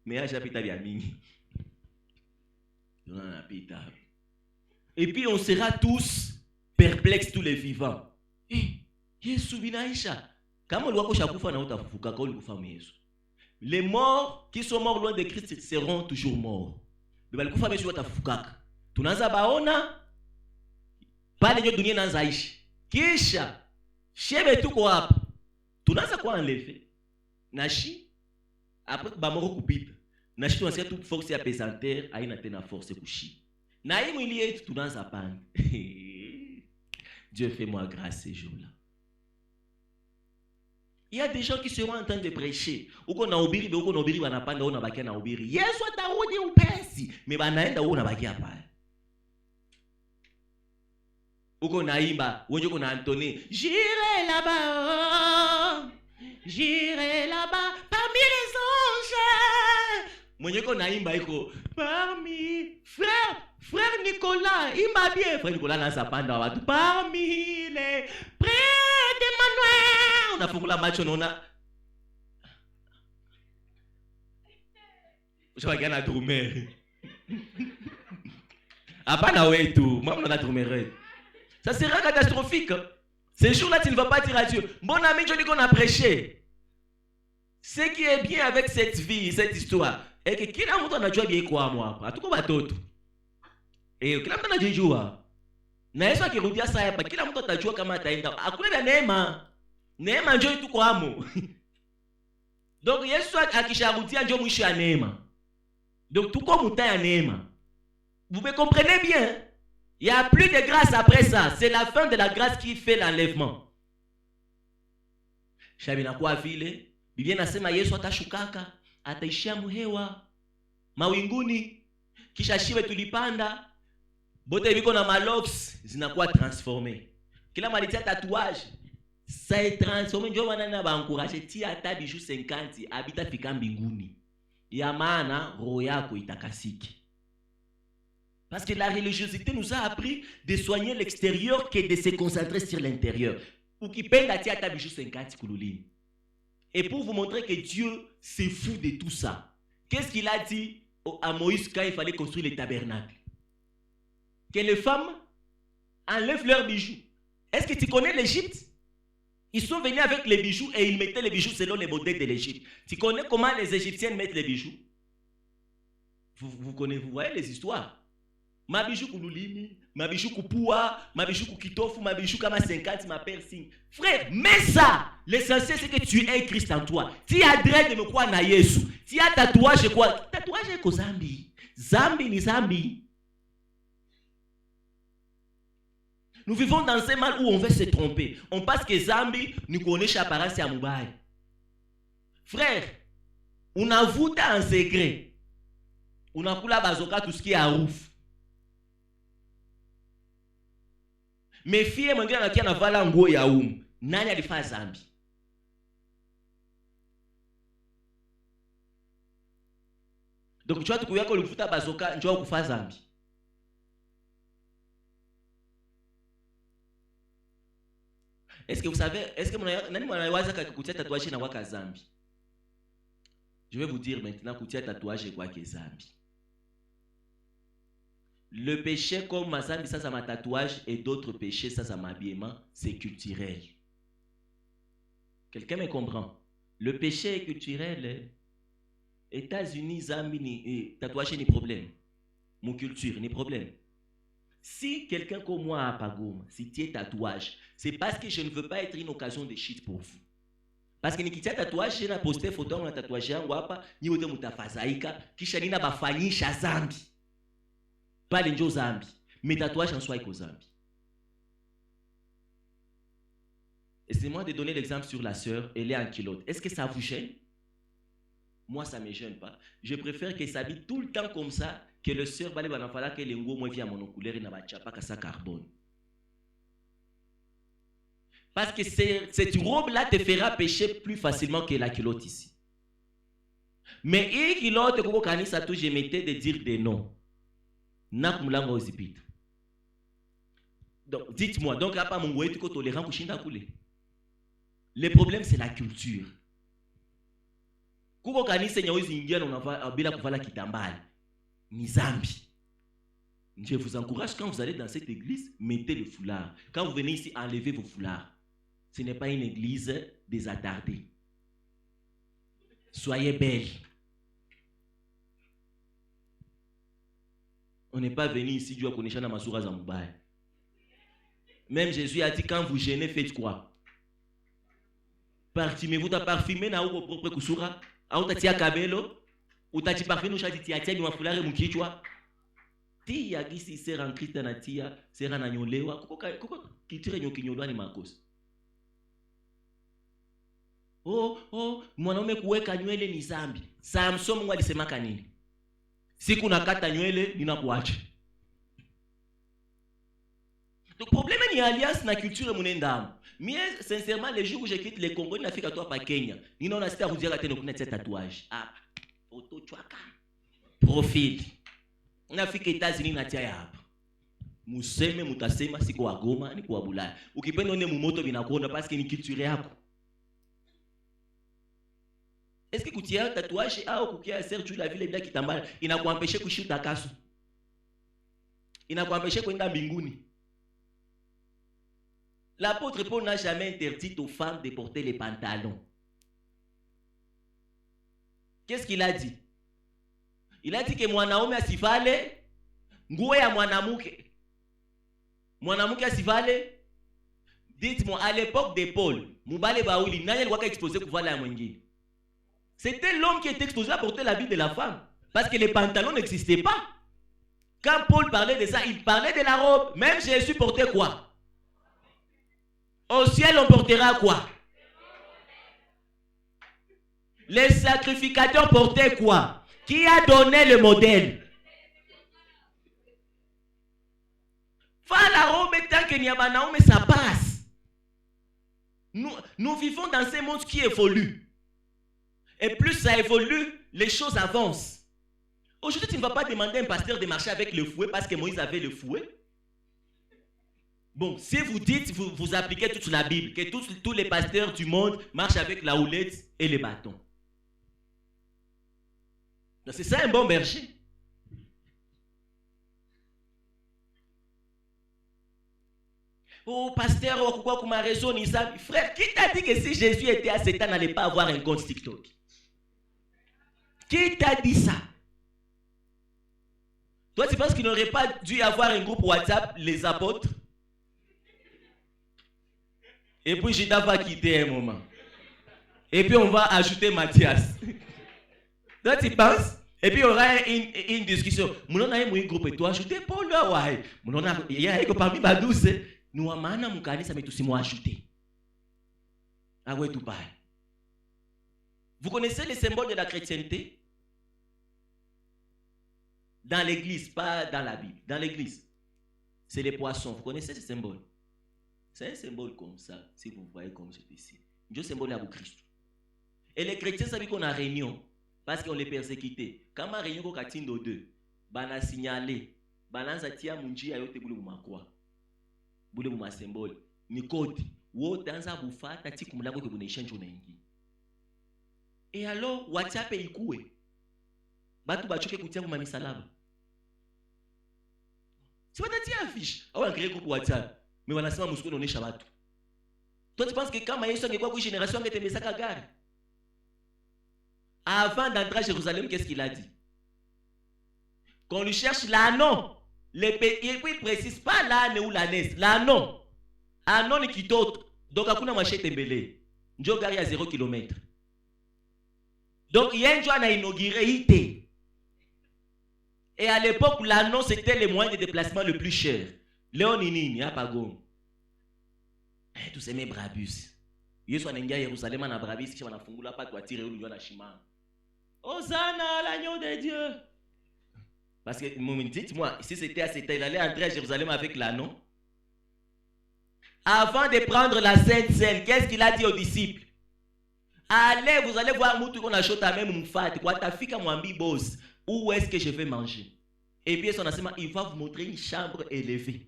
Meacha pita vya mingi. Unaona anapita hapa. Et puis on sera tous perplexes, tous les vivants. Yesu binaisha. Kama uliwako shakufa na utafufuka kwa ulikufahamu Yesu. Les morts qui sont morts loin de Christ seront toujours morts. Mais balikufa Yesu watafukaka. Tunaanza baona pale ndio dunia inaanza ishi. Kisha shebe tuko hapa. Tunaanza kwa enlever. Nashi après ba moro kupita. Nashi tunasikia tu force ya pesanteur haina tena force kushi. Na hii mwili yetu tunaanza panga. Dieu fait-moi grâce ces jours-là. Il y a des gens qui seront en train de prêcher. Uko na ubiri, uko na ubiri wanapanda ona bakia na ubiri. Yesu atarudi upesi. Mais banaenda ona bakia pale. Uko naimba, wewe uko na Anthony. J'irai là-bas. J'irai là-bas parmi les anges. Mwenye uko naimba iko parmi frère Nicolas, imba bien. Frère Nicolas na sapanda watu parmi les près d'Emmanuel. Unafungula macho unaona. Ushawagia na drummer. Hapana wetu, mama na drummer. Ça sera catastrophique. Ces jours-là, tu ne vas pas dire à Dieu, bon ami, je dis qu'on a prêché. Ce qui est bien avec cette vie, cette histoire, est que kila mtu anajua bien kwa moi. Hatuko watoto. Kila mtu anajua. Na Yesu akirudia saa hapa, kila mtu atajua kama ataenda. Hakuna vya neema. Neema njoo tuko hamo. Donc Yesu akisharudia njoo mwisho ya neema. Donc tuko muta ya neema. Vous me comprenez bien? Il n'y a plus de grâce après ça. C'est la fin de la grâce qui fait l'enlèvement. Shabina kwa vile Biblia inasema Yesu atashukaka, ataishia muhewa mawinguni, kisha shibe tulipanda bote viko na malox zinakuwa transformé. Kila malitia tatouage ça est transformé. Ndio wanana ba encourager ti ata bijou 50 habita fika mbinguni. Ya maana roho yako itakasiki. Parce que la religiosité nous a appris de soigner l'extérieur que de se concentrer sur l'intérieur. Ukipenda ti ata bijou 50 kululini. Et pour vous montrer que Dieu se fout de tout ça, qu'est-ce qu'il a dit à Moïse quand il fallait construire le tabernacle? Que les femmes enlèvent leurs bijoux. Est-ce que tu connais l'Égypte? Ils sont venus avec les bijoux et ils mettaient les bijoux selon les modèles de l'Égypte. Tu connais comment les Égyptiennes mettent les bijoux? Vous voyez les histoires? Ma bijou kululimi, ma bijou kupua, ma bijou kukitofu, ma bijou kama 50, ma piercing. Frère, mais ça, l'essentiel c'est que tu aies Christ en toi. Tu as droit de me croire na Yesu. Tu as tatouage quoi? Tatouage est Zambi. Zambi ni Zambi. Nous vivons dans un mal où on veut se tromper. On pense que Zambi nous connaît apparence à Moubaï. Frère, on a voûté en secret. On a coulé bazoka tout ce qui est à ouf. Mais fille mwingine anakia na vala nguo ya nani alifanya zambi? Donc tu vois tuku yako ulifuta bazoka njoo kufanya zambi. Est-ce que vous savez, est-ce que nani mwanawaza kutia tatouage na waka zambi? Je vais vous dire maintenant kutia tatouage kwa ke zambi. Le péché comme Mazambi, ça c'est ma tatouage, et d'autres péchés, ça c'est ma habillement, c'est culturel. Quelqu'un me comprend? Le péché est culturel. États-Unis, Zambi, ni tatouage ni problème. Mon culture ni problème. Si quelqu'un comme moi à Pagoma, si tu es tatouage, c'est parce que je ne veux pas être une occasion de shit pour vous. Parce que nikitia tatouage na poster photo yangu na tatouage yangu hapa, nyi wote mtafadhaika, kisha nina bafanyisha zambi. Pale njo zambi. Mais tatouage en soi iko zambi. Essayez-moi de donner l'exemple sur la sœur, elle est en culotte. Est-ce que ça vous gêne? Moi, ça ne me gêne pas. Je préfère qu'elle s'habille tout le temps comme ça, que le sœur va aller falloir que l'engo moi via monoculaire et n'a pas ça carbone. Parce que cette robe-là te fera pécher plus facilement que la culotte ici. Mais une culotte, comme kanisa tout, je mettais de dire des noms. Donc, dites-moi, donc, à part mon goût, tu es tolérant pour Shinda Koulé. Le problème, c'est la culture. Kuko kanisa nyaozi ingia na bila kuvala kitambali. Ni zambi. Je vous encourage, quand vous allez dans cette église, mettez le foulard. Quand vous venez ici, enlevez vos foulards. Ce n'est pas une église désattardée. Soyez belle. On n'est pas venu ici, Dieu a connu Shana Masura Zambaye. Même Jésus a dit, quand vous gênez, faites quoi? Parfumez-vous, t'as parfumé na uko propre kusura, au tatia kabelo, ou tati parfumé nous chati tia ni mafulare mukichwa. Tia gisi sera en Christ na tia, sera na nyolewa, kuko kitire nyokinyolwa ni makosa. Mwanaume kuweka nywele ni zambi. Samson Mungu alisema nini? Siku nakata nywele ninakuacha. Le problème est l'alliance na culture munenda. Mais sincèrement les jours où je quitte le Congo, na fika toi pa Kenya. Nina na sita kudia tena kuna tatouage. Ah, photo chwaka. Profil. Na fika États-Unis na tia hapa. Museme mutasema siko wa Goma ni kwa Bulaya. Ukipenda one mumoto binakuona parce que ni culture yako. Est-ce que kutia tatouage au kukia serre la ville bila kitambala inakuempesha kushuta kaso? Inakuempesha kwenda mbinguni? L'apôtre Paul n'a jamais interdit aux femmes de porter les pantalons. Qu'est-ce qu'il a dit? Il a dit que mwanaume asivale nguo ya mwanamke. Mwanamke asivale. Dites-moi, à l'époque de Paul, mubale bauli nani alikuwa exposé kuvala ya mwingine? C'était l'homme qui était exposé à porter l'habit de la femme. Parce que les pantalons n'existaient pas. Quand Paul parlait de ça, il parlait de la robe. Même Jésus portait quoi? Au ciel, on portera quoi? Les sacrificateurs portaient quoi? Qui a donné le modèle? Faire la robe tant qu'il n'y a pas de mais ça passe. Nous vivons dans ce monde qui évolue. Et plus ça évolue, les choses avancent. Aujourd'hui, tu ne vas pas demander à un pasteur de marcher avec le fouet parce que Moïse avait le fouet. Bon, si vous dites, vous appliquez toute la Bible, que tous les pasteurs du monde marchent avec la houlette et les bâtons. C'est ça un bon berger. Oh, pasteur, pourquoi comme raison, frère, qui t'a dit que si Jésus était à Satan, n'allait pas avoir un compte TikTok? Qui t'a dit ça? Toi, tu penses qu'il n'aurait pas dû avoir un groupe WhatsApp, les apôtres? Et puis Judas va quitter un moment. Et puis on va ajouter Matthias. Toi, tu penses? Et puis il y aura une discussion. Nous avons un groupe et toi, ajouter Paul. Il y a parmi ma douce. Nous avons un kanisa, mais tout c'est moi ajouté. Ah ouais, tout pareil. Vous connaissez les symboles de la chrétienté? Dans l'église, pas dans la Bible. Dans l'église, c'est les poissons. Vous connaissez ces symboles? C'est un symbole comme ça, si vous voyez comme c'est ici. C'est un symbole à Christ. Et les chrétiens savent qu'on a réunion parce qu'on les persécutait. Quand ma réunion est 2, on a signalé, on a dit à Munji ayote boule quoi? Boule ma symbole. Ni code. Wo danza bufa tati kumulago que vous n'échangez pas. Et alors WhatsApp est ikoué. Batu bachoke kutia kwa misalaba. Si vous avez affiche, on a créé un groupe WhatsApp. Mais on a seulement muscule on est shabat. Toi tu penses que quand Maïs est quoi génération qui était mis ça gare? Avant d'entrer à Jérusalem, qu'est-ce qu'il a dit? Qu'on lui cherche l'anneau. Et puis il ne précise pas l'âne ou l'ânesse. L'anneau. L'anneau n'est qui d'autre. Donc, à quoi machette embellé. Njo gari à 0 km. Donc, il y a un jour à inaugurer IT. Et à l'époque, l'annonce c'était le moyen de déplacement le plus cher. Léonini, n'y a pas gomme. Tous ces mes brabus. Yesu anaingia Yerusalem na brabus kisha wanafungula pa kwa tire ulu na shima. Hosanna l'agneau de Dieu. Parce que dites-moi, si c'était à cette il allait entrer à Jérusalem avec l'anneau. Avant de prendre la Sainte Seine, qu'est-ce qu'il a dit aux disciples? Allez, vous allez voir Moutou qu'on a chota même Moufat. Quoi ta fille mwambi boss. Où est-ce que je vais manger? Et puis son enseignement, il va vous montrer une chambre élevée.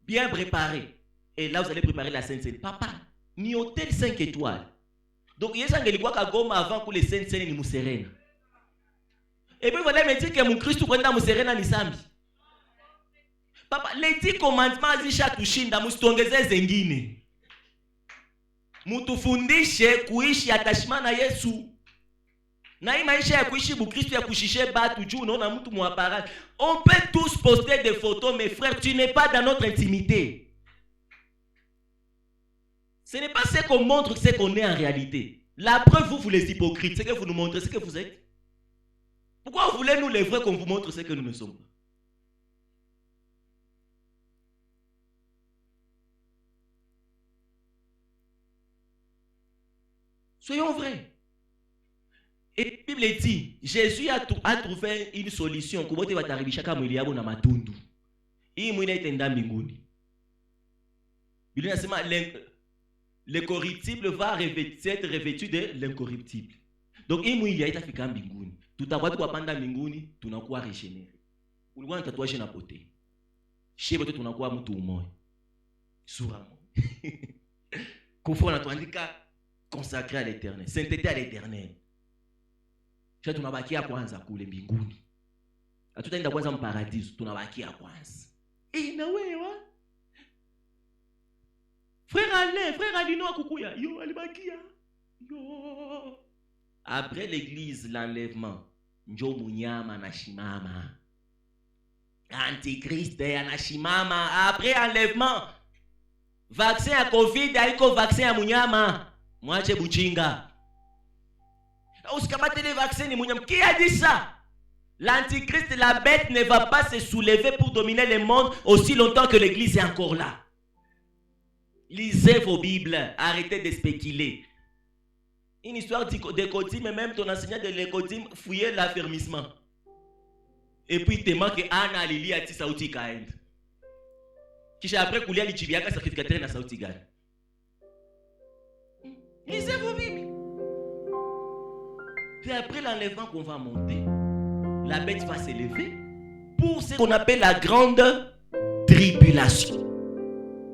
Bien préparée. Et là, vous allez préparer la Sainte Seine. Papa, ni hôtel 5 étoiles. Donc, il y a un quoi qu'à Goma avant que les Sainte Seine ni Mousserena. Et puis, vous allez me dire que mon Christ, vous allez Mousserena ni Sambi. Papa, les 10 commandements, zisha tushinda, mustongeze zengine. Mutufundishe kuishi atashima na Yesu. Na hii maisha ya kuishi bukristo ya kushishe batu juu unaona mtu muapparent. On peut tous poster des photos, mais frère, tu n'es pas dans notre intimité. Ce n'est pas ce qu'on montre, c'est qu'on est en réalité. La preuve, vous les hypocrites, c'est que vous nous montrez ce que vous êtes. Pourquoi vous voulez nous les vrais qu'on vous montre ce que nous ne sommes pas? Soyons vrais. Et la Bible dit, Jésus a trouvé une solution. Comment tu vas t'arriver chaque mois na matundu. Il mouina etenda mbinguni. Il a dit le corruptible va être revêtu de l'incorruptible. Donc il mouina ita fika mbinguni. Tutakuwa tukapanda mbinguni, tunakuwa regeneré. Ulikuwa na tatouage na pote. Shebo tunakuwa mtu umoja. Sura moja. Kufona tuandika consacré à l'Éternel, sainteté à l'Éternel. Sasa tunabakia kwanza kule mbinguni. Hatutaenda kwanza mparadiso, tunabakia kwanza. Na wewe frère Alino akukuya, yo alibakia. Yo. Après l'église, l'enlèvement, njo munyama na shimama. Antichrist anashimama. Après enlèvement, vaccin à Covid, haiko vaccin à munyama. Mwache buchinga. Usikamate les vaccins ni munyama. Qui a dit ça? L'antichrist, la bête, ne va pas se soulever pour dominer le monde aussi longtemps que l'église est encore là. Lisez vos Bibles. Arrêtez de spéculer. Une histoire de Kodim, même ton enseignant de l'Ekodim fouillait l'affermissement. Et puis il te manque Anna Lili ati sauti kaenda. Kisha après kulia lichibiaka sacrificateur na sauti gani. Lisez vos Bibles. Puis après l'enlèvement qu'on va monter, la bête va s'élever pour ce qu'on appelle la grande tribulation.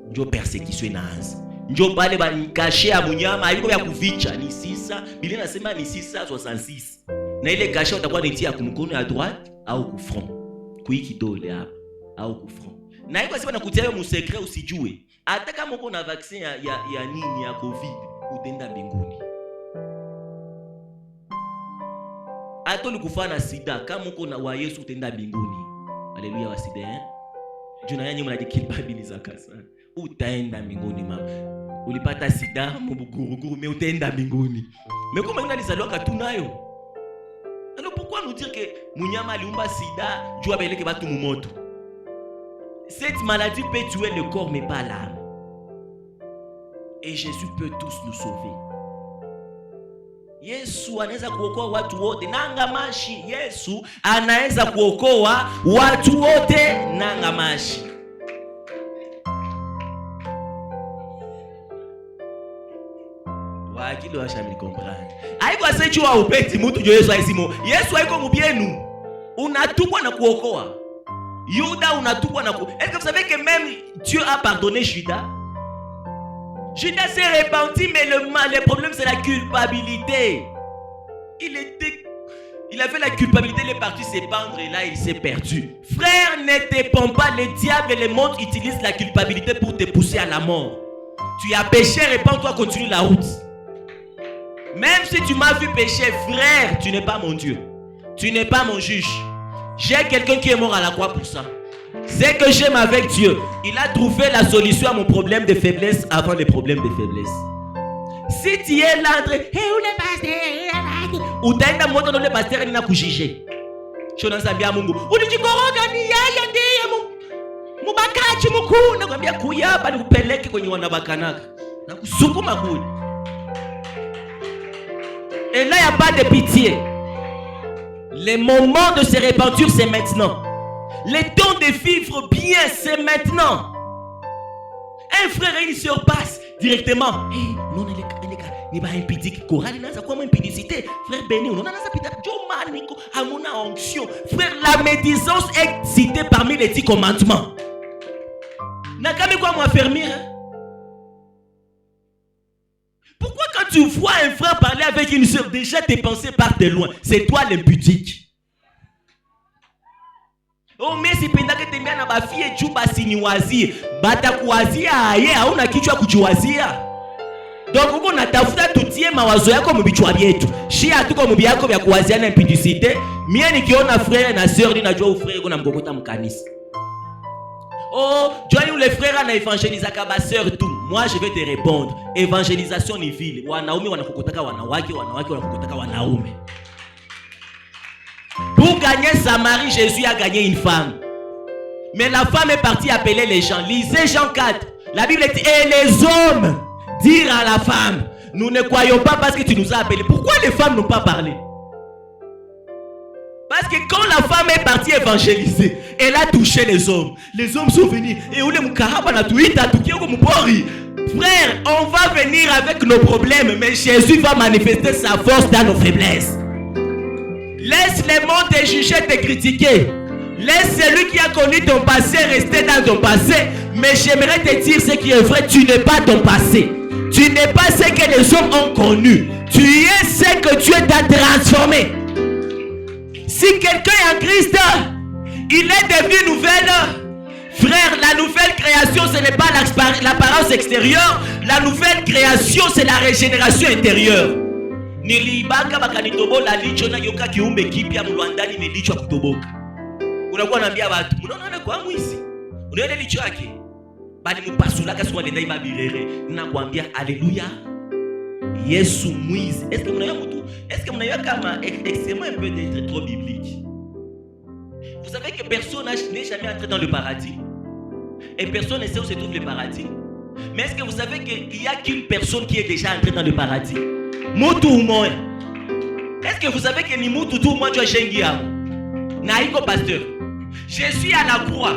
Ndio persécution inaanza. Ndio pale banikashe ya munyama haiko ya kuficha ni sisa, Biblia inasema ni 666. Na ile kashe utakuwa nitia kumkono ya droite au kufront. Kuiki dole hapa au kufront. Na iko sema nakutia wewe msekret usijue. Hata kama uko na vaccine ya nini ya Covid, utaenda mbinguni. Hata ulikufa na sida, kama uko na wa Yesu utaenda mbinguni. Haleluya wa sida. Juna yanyi mnajikilbabiliza sana. Utaenda mbinguni mama. Ulipata sida mbuguruguru mais utaenda mbinguni. Mais comment il a les allois tu nayo? Alors pourquoi nous dire que munyama aliumba sida jua beleke batu mumoto? Cette maladie peut tuer le corps mais pas l'âme. Et Jésus peut tous nous sauver. Yesu anaweza kuokoa watu wote nanga mashi. Yesu anaweza kuokoa watu wote nanga mashi. Wakili washamili comprendre. Haiko asechu wa upeti mtu jo Yesu aisimo. Yesu haiko mubienu. Unatupwa na kuokoa. Yuda unatupwa na kuokoa. Est-ce que vous savez que même Dieu a pardonné Judas? Judas s'est repenti, mais le problème c'est la culpabilité. Il avait la culpabilité, il est parti se pendre et là il s'est perdu. Frère, ne te pends pas, le diable et le monde utilisent la culpabilité pour te pousser à la mort. Tu as péché, répands-toi, continue la route. Même si tu m'as vu pécher, frère, tu n'es pas mon Dieu. Tu n'es pas mon juge. J'ai quelqu'un qui est mort à la croix pour ça. C'est que j'aime avec Dieu. Il a trouvé la solution à mon problème de faiblesse avant les problèmes de faiblesse. Si tu es là, où le pasteur? Ou t'as un mot dans le pasteur, il n'a pas jugé. Je ne sais pas Mungu. Ou tu koroga ni yaya ndiye mubakachi mukuu nakwambia kuyaba nikupeleke kwenye wanabakanaka. Na kusukuma kule. Et là, il n'y a pas de pitié. Le moment de se repentir, c'est maintenant. Le temps de vivre bien, c'est maintenant. Un frère et une sœur passent directement. Hey, non, les gars, il va impidique. Frère Béni, on a sa onction. Frère, la médisance est citée parmi les 10 commandements. N'a qu'à quoi m'affermir. Pourquoi quand tu vois un frère parler avec une sœur, déjà tes pensées partent de loin. C'est toi l'impudique. Oh mais si penda que tembea na bafie juu basi ni wazia. Batakuwazia aye hauna kichwa kujiwazia. Donc uko natafuta tutie mawazo yako mbichwa byetu. Shia hatuko mbi yako vya kuwazia na impudicité. Mie nikiona frère na sœur ninajua frère uko na mgogota mkanisa. Oh, joignez les frères na évangéliser ka ba sœur tout. Moi je vais te répondre. Évangélisation ni vile. Wanaume wanakokotaka wanawake, wanawake wanakokotaka wanaume. Pour gagner Samarie, Jésus a gagné une femme. Mais la femme est partie appeler les gens. Lisez Jean 4. La Bible dit, et les hommes dirent à la femme, nous ne croyons pas parce que tu nous as appelés. Pourquoi les femmes n'ont pas parlé? Parce que quand la femme est partie évangéliser, elle a touché les hommes. Les hommes sont venus. Et où les moukaraba na tuita tukioko mupori. Frère, on va venir avec nos problèmes, mais Jésus va manifester sa force dans nos faiblesses. Laisse le monde te juger, te critiquer. Laisse celui qui a connu ton passé rester dans ton passé. Mais j'aimerais te dire ce qui est vrai. Tu n'es pas ton passé. Tu n'es pas ce que les hommes ont connu. Tu es ce que Dieu t'a transformé. Si quelqu'un est en Christ, il est devenu nouvelle. Frère, la nouvelle création, ce n'est pas l'apparence extérieure. La nouvelle création, c'est la régénération intérieure. Nilibaka bakanitobola licho na yoka kiumbe kipya mlwandani nilicho kutoboka. Unakuwa naambia watu, unaona kwa mwisi. Unaona licho yake. Bali mpasula kwa ndai babirere. Ninakwambia alléluia. Yesu mwizi. Est-ce que mnaya mtu? Est-ce que mnaya kama extrêmement un peu d'être trop biblique? Vous savez que personne n'est jamais entré dans le paradis. Et personne ne sait où se trouve le paradis. Mais est-ce que vous savez qu'il n'y a qu'une personne qui est déjà entrée dans le paradis? Mutu umoe. Est-ce que vous savez que ni mutu tout moi tu as shengia? Naïko pasteur. Je suis à la croix.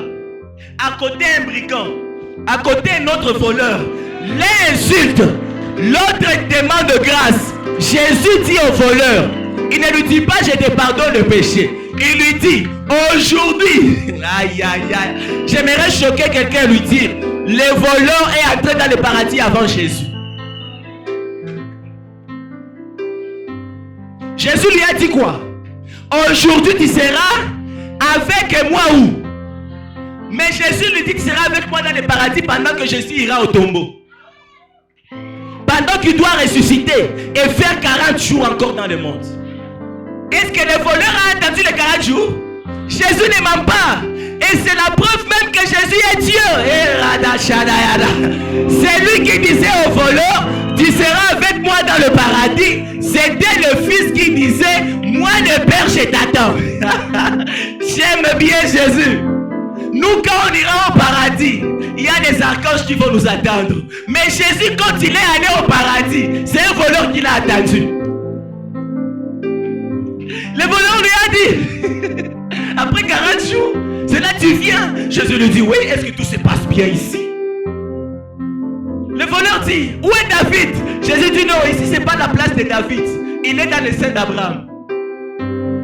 À côté un brigand. À côté un autre voleur. L'un insulte. L'autre demande grâce. Jésus dit au voleur. Il ne lui dit pas je te pardonne le péché. Il lui dit aujourd'hui. Aïe aïe aïe. J'aimerais choquer quelqu'un et lui dire le voleur est entré dans le paradis avant Jésus. Jésus lui a dit quoi? Aujourd'hui tu seras avec moi où? Mais Jésus lui dit que tu seras avec moi dans le paradis pendant que Jésus ira au tombeau. Pendant qu'il doit ressusciter et faire 40 jours encore dans le monde. Est-ce que le voleur a attendu les 40 jours? Jésus ne ment pas. Et c'est la preuve même que Jésus est Dieu. C'est lui qui disait au voleur, tu seras avec moi dans le paradis. C'était le fils qui disait, moi le Père je t'attends. J'aime bien Jésus. Nous quand on ira au paradis, il y a des archanges qui vont nous attendre. Mais Jésus quand il est allé au paradis, c'est un voleur qui l'a attendu. Le voleur lui a dit, après 40 jours, c'est là tu viens. Jésus lui dit, oui, est-ce que tout se passe bien ici? Le voleur dit, où est David? Jésus dit, non, ici c'est pas la place de David. Il est dans le sein d'Abraham.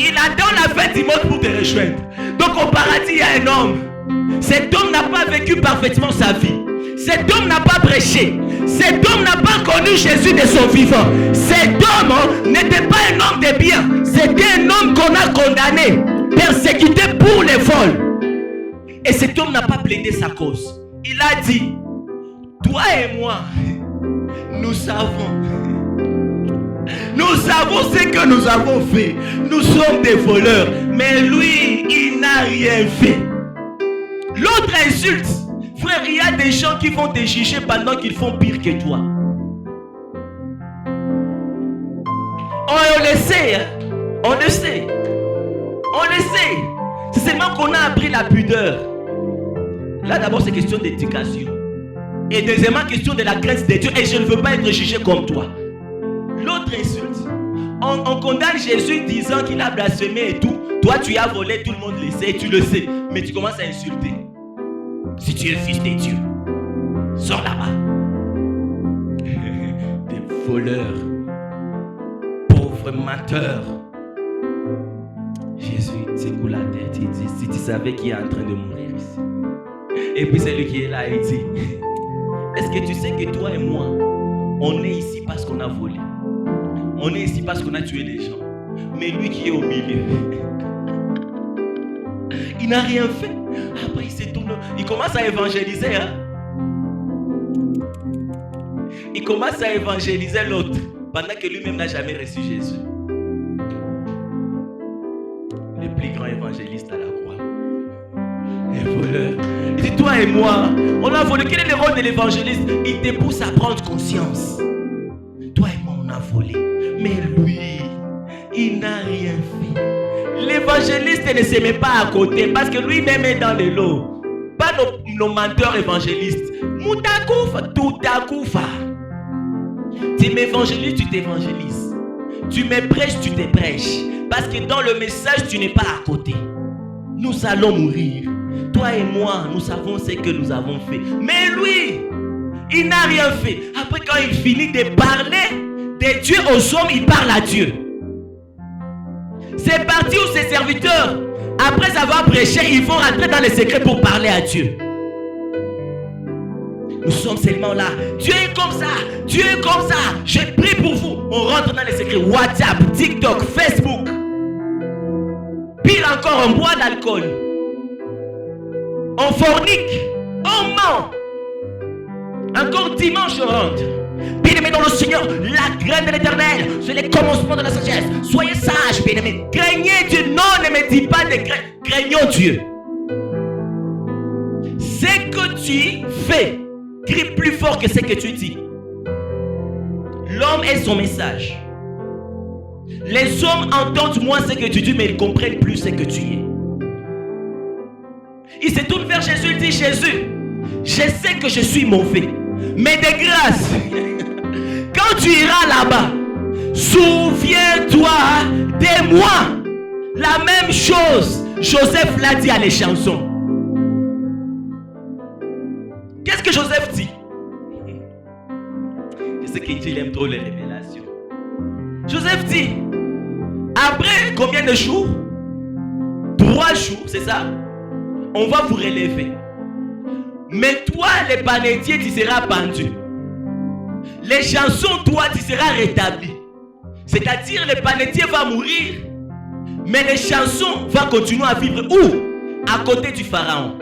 Il attend la fin du monde pour te rejoindre. Donc au paradis, il y a un homme. Cet homme n'a pas vécu parfaitement sa vie. Cet homme n'a pas prêché. Cet homme n'a pas connu Jésus de son vivant. Cet homme n'était pas un homme de bien. C'était un homme qu'on a condamné, persécuté pour les vols. Et cet homme n'a pas plaidé sa cause. Il a dit, toi et moi, nous savons ce que nous avons fait. Nous sommes des voleurs. Mais lui, il n'a rien fait. L'autre insulte. Frère, il y a des gens qui vont te juger pendant qu'ils font pire que toi. sait, hein? On le sait. On le sait. C'est seulement qu'on a appris la pudeur. Là, d'abord, c'est question d'éducation. Et deuxièmement, question de la grâce de Dieu. Et je ne veux pas être jugé comme toi. L'autre insulte. On condamne Jésus disant qu'il a blasphémé et tout. Toi, tu as volé, tout le monde le sait, tu le sais. Mais tu commences à insulter. Si tu es le fils de Dieu, sors là-bas. Des voleurs, pauvres menteurs. Jésus secoue la tête et dit, si tu savais qui est en train de mourir ici. Et puis c'est lui qui est là et dit, est-ce que tu sais que toi et moi, on est ici parce qu'on a volé. On est ici parce qu'on a tué des gens. Mais lui qui est au milieu, il n'a rien fait. Après il se tourne, il commence à évangéliser. Hein? Il commence à évangéliser l'autre pendant que lui-même n'a jamais reçu Jésus. Le plus grand évangéliste à la croix. Les voleurs. Il dit, toi et moi, on a volé. Quel est le rôle de l'évangéliste? Il te pousse à prendre conscience. Toi et moi, on a volé. Mais lui, il n'a rien fait. L'évangéliste ne se met pas à côté parce que lui-même est dans le lot. Pas nos menteurs évangélistes. Moutakufa, toutakufa. Tu m'évangélises, tu t'évangélises. Tu me prêches, tu te prêches. Parce que dans le message, tu n'es pas à côté. Nous allons mourir. Toi et moi, nous savons ce que nous avons fait. Mais lui, il n'a rien fait. Après, quand il finit de parler de Dieu aux hommes, il parle à Dieu. C'est parti où ses serviteurs, après avoir prêché, ils vont rentrer dans les secrets pour parler à Dieu. Nous sommes seulement là. Dieu est comme ça. Dieu est comme ça. Je prie pour vous. On rentre dans les secrets. WhatsApp, TikTok, Facebook. Pire encore, on boit d'alcool. On fornique. On ment. Encore dimanche, on rentre. Bien-aimés dans le Seigneur, la graine de l'Éternel, c'est le commencement de la sagesse. Soyez sages, bien-aimés. Craignez Dieu. Non, ne me dis pas de craignons Dieu. Ce que tu fais crie plus fort que ce que tu dis. L'homme est son message. Les hommes entendent moins ce que tu dis, mais ils comprennent plus ce que tu es. Il se tourne vers Jésus, il dit, Jésus, je sais que je suis mauvais, mais de grâce, quand tu iras là-bas, souviens-toi de moi. La même chose, Joseph l'a dit à les chansons. Qu'est-ce que Joseph dit? Je sais qu'il aime trop les révélations. Joseph dit, après combien de jours? 3 jours, c'est ça? On va vous relever. Mais toi, les panetiers, tu seras pendu. Les chansons, toi, tu seras rétabli. C'est-à-dire, le panetier va mourir, mais les chansons vont continuer à vivre où? À côté du pharaon.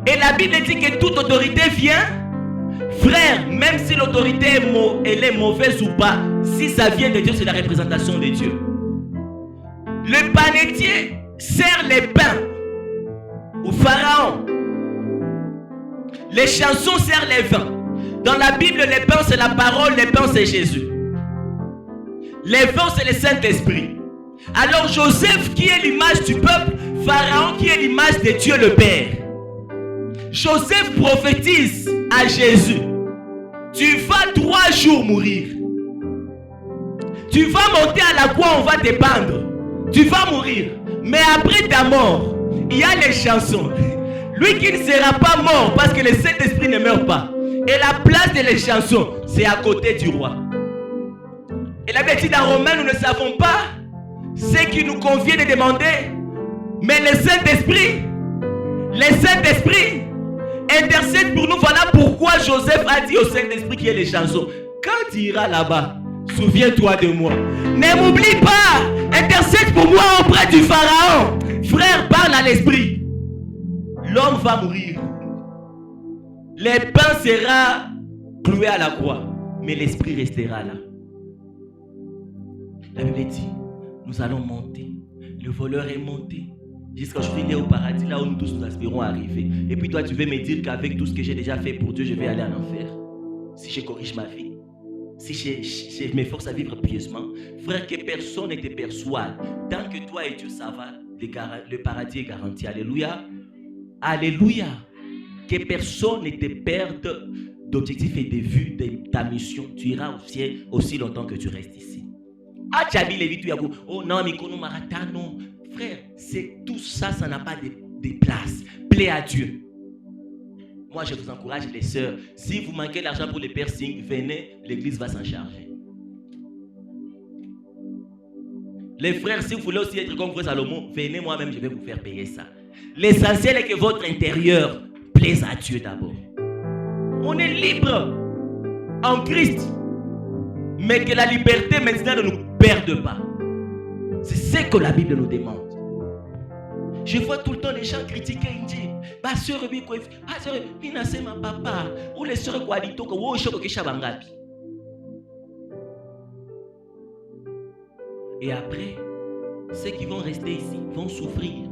Et la Bible dit que toute autorité vient, frère, même si l'autorité elle est mauvaise ou pas, si ça vient de Dieu, c'est la représentation de Dieu. Le panetier sert les pains au pharaon. Les chansons servent les vins. Dans la Bible, les pains c'est la parole, les pains c'est Jésus. Les vins c'est le Saint-Esprit. Alors Joseph qui est l'image du peuple, Pharaon qui est l'image de Dieu le Père. Joseph prophétise à Jésus. Tu vas 3 jours mourir. Tu vas monter à la croix, on va te pendre. Tu vas mourir. Mais après ta mort, il y a les chansons. Lui qui ne sera pas mort parce que le Saint-Esprit ne meurt pas. Et la place de les chansons, c'est à côté du roi. Et la Bible dit dans Romains, nous ne savons pas ce qui nous convient de demander. Mais le Saint-Esprit intercède pour nous. Voilà pourquoi Joseph a dit au Saint-Esprit qui est les chansons. Quand tu iras là-bas, souviens-toi de moi. Ne m'oublie pas. Intercède pour moi auprès du Pharaon. Frère, parle à l'esprit. L'homme va mourir. Le pain sera cloué à la croix. Mais l'esprit restera là. La Bible dit, nous allons monter. Le voleur est monté. Jusqu'à je finis au paradis, là où nous tous nous aspirons à arriver. Et puis toi, tu veux me dire qu'avec tout ce que j'ai déjà fait pour Dieu, je vais aller en enfer. Si je corrige ma vie. si je m'efforce à vivre pieusement, frère, que personne ne te persuade. Tant que toi et Dieu, ça va, le paradis est garanti. Alléluia. Alléluia. Que personne ne te perde d'objectif et de vue de ta mission. Tu iras au ciel aussi longtemps que tu restes ici. Ah, Tchabi, les vies, oh non, Mikono Maratano. Frère, c'est tout ça, ça n'a pas de place. Plaît à Dieu. Moi, je vous encourage, les sœurs, si vous manquez l'argent pour les piercings, venez, l'église va s'en charger. Les frères, si vous voulez aussi être comme frère Salomon, venez, moi-même, je vais vous faire payer ça. L'essentiel est que votre intérieur plaise à Dieu d'abord. On est libre en Christ, mais que la liberté maintenant ne nous perde pas. C'est ce que la Bible nous demande. Je vois tout le temps les gens critiquer, ils disent, bah sœur, c'est ma papa, ou les sœurs quoi dit, ou et après, ceux qui vont rester ici vont souffrir.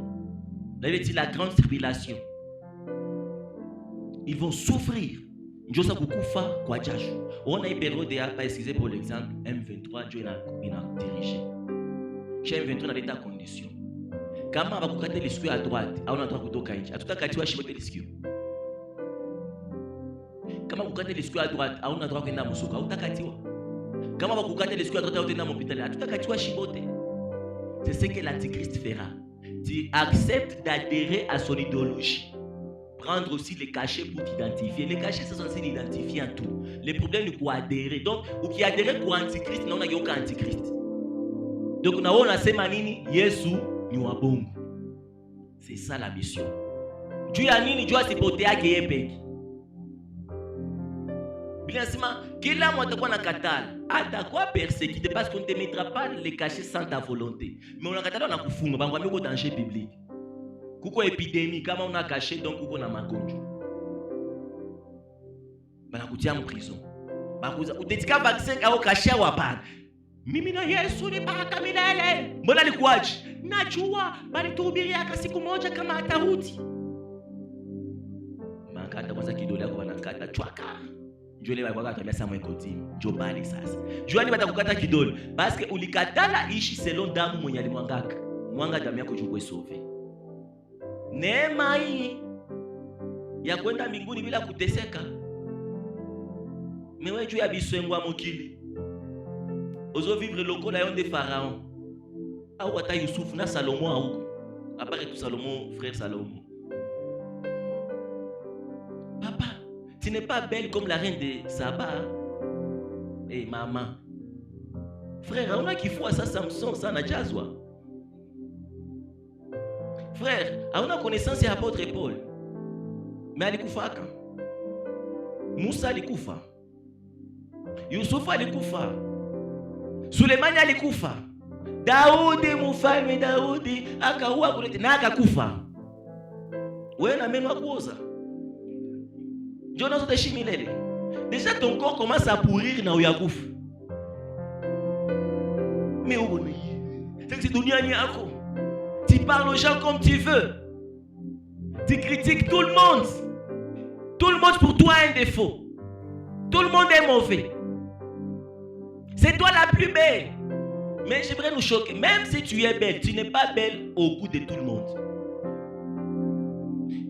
Là, il dit la grande tribulation. Ils vont souffrir. On a une période de excusez pour l'exemple, M23, Dieu a dirigé. Chez M23, on a l'état condition. Quand on va couper les skis à droite, on a droit de couper à tout cas, tu vas chipoter les skis. Quand on va couper les skis à droite, on a droit de couper les skis. Quand on va couper les skis à droite, on a droit de couper les skis. Tout cas, tu vas chipoter. C'est ce que l'Antichrist fera. Tu acceptes d'adhérer à son idéologie. Prendre aussi les cachets pour t'identifier. Les cachets, c'est censé l'identifier en tout. Les problèmes, c'est pour adhérer. Donc, ou qui adhère pour Antichrist, non, il n'y a aucun Antichrist. Donc, on a un semanini, Yesu, nous a bon. C'est ça la mission. Dieu a nini, Dieu a supporté à Kéyepek. Bien sûr, qu'il a monté qu'on a catal. Ah, d'accord, persécuté parce qu'on ne te mettra pas les cachets sans ta volonté. Mais on a catal, on a coufou, on a mis au danger public. Kuko épidémie, comme on a caché, donc kuko na magonjo. Bana kutia en prison. Ou détika vaccin au caché ou pas. Mimi na Yesu ni baraka milele. Mbona likuaje? Najua bali tuhubiria kwa siku moja kama atarudi. Makata kwanza kidole yako banakata chwaka. Njoo leo baba akamia Samuel Kotini. Njoo bali sasa. Njoo ni batakukata kidole. Parce que ulikatala ishi selon damu mwenye alimwangaka. Mwanga damu yako juu sauve. Neema hii ya kwenda mbinguni bila kuteseka. Mais juu ya bisengwa mokili. Ozo vivre lokola yon de Pharaon. Au ata Youssouf na Salomon au. Après tout Salomon, frère Salomon. Papa, tu n'es pas belle comme la reine de Saba. Eh maman. Frère, on a qui faut ça Samson, ça na jazwa. Frère, on a connaissance à apôtre Paul. Mais alikufa quand? Moussa alikufa. Youssouf alikufa. Sulemani alikufa. Daudi mfalme Daudi akaua kulete na akakufa. Wewe na meno akuoza. Ndio nazo deshi milele. Déjà ton corps commence à pourrir na uyakufa. Mais où c'est dunia ni yako. Tu parles aux gens comme tu veux. Tu critiques tout le monde. Tout le monde pour toi a un défaut. Tout le monde est mauvais. C'est toi la plus belle. Mais j'aimerais nous choquer. Même si tu es belle, tu n'es pas belle au goût de tout le monde.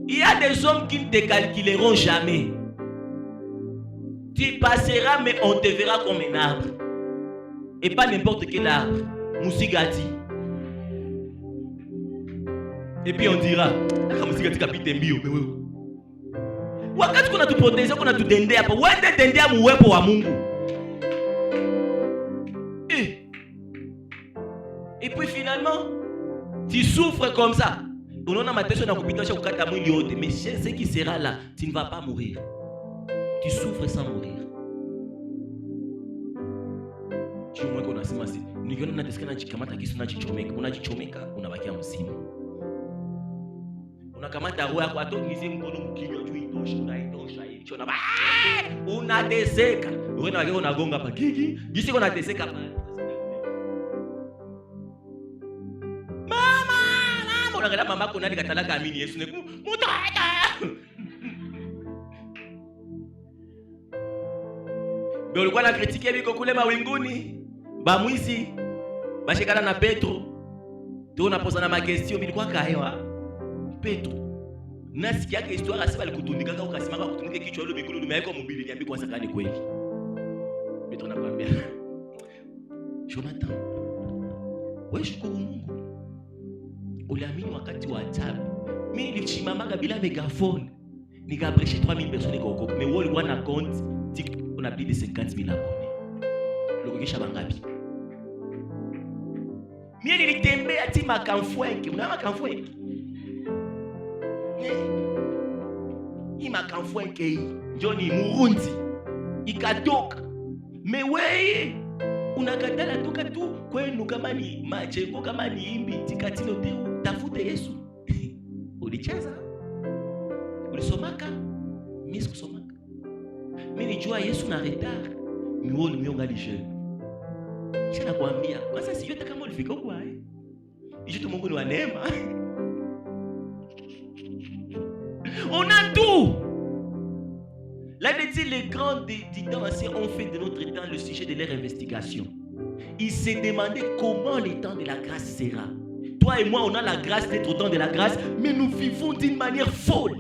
Il y a des hommes qui ne te calculeront jamais. Tu passeras, mais on te verra comme un arbre. Et pas n'importe quel arbre. Moussigati. Et puis on dira, Moussigati kapite mbio. Wakati kuna tupoteza, kuna tudende hapa. Wende dende ya uwepo wa Mungu. Et puis finalement, tu souffres comme ça. Unaona mateso na kupitisha kukata mwili yote, mais ce qui sera là, tu ne vas pas mourir. Tu souffres sans mourir. Tu vois qu'on a sema si, nikiona nateseka najikamata kisu najichomeka, unajichomeka, unabakia mzima. Unakamata roho yako atokize mkono mkinywa juu itosha, unaitosha hicho na unateseka. Wewe na wako unagonga hapa gigi, gisi unateseka hapa. Unaangalia mama yako nani katalaka amini Yesu neku mutaka. Mais ulikuwa na kritike biko kule mawinguni. Ba mwizi. Bashikana na Petro. Tu napoza na makestio bilikuwa kahewa. Petro. Nasikia ke histoire asi balikutundika kwa ukasimama kutundika kichwa ile mikulu lumeaiko mobili niambi kwa sakani kweli. Petro nakwambia. Jonathan. Wewe shukuru Mungu. Uliamini wakati wa ajabu. Mimi nilichimamaga bila megaphone. Nikapreshe 3000 personnes kwa ukoko. Mais wewe ulikuwa na compte, on a plus de 50,000 abonnés. Lokokesha bangapi? Mimi nilitembea ati makamfwenke. Una makamfwenke? Hii makamfwenke hii. Johnny Murundi. Ikatoka. Mais wewe unakatala toka tu kwenu kama ni majengo kama ni imbi tikatino teu tafute Yesu. Ulicheza? Ulisomaka? Mimi sikusomaka. Mimi nijua Yesu na retard. Miolo miongali jeune. Kisha nakwambia, kwanza sijui hata kama ulifika huko hai. Hicho tu Mungu ni wa neema. On a tout. Là, les grands titans anciens ont fait de notre temps le sujet de leur investigation. Ils se demandaient comment le temps de la grâce sera. Toi et moi, on a la grâce d'être au temps de la grâce, mais nous vivons d'une manière folle.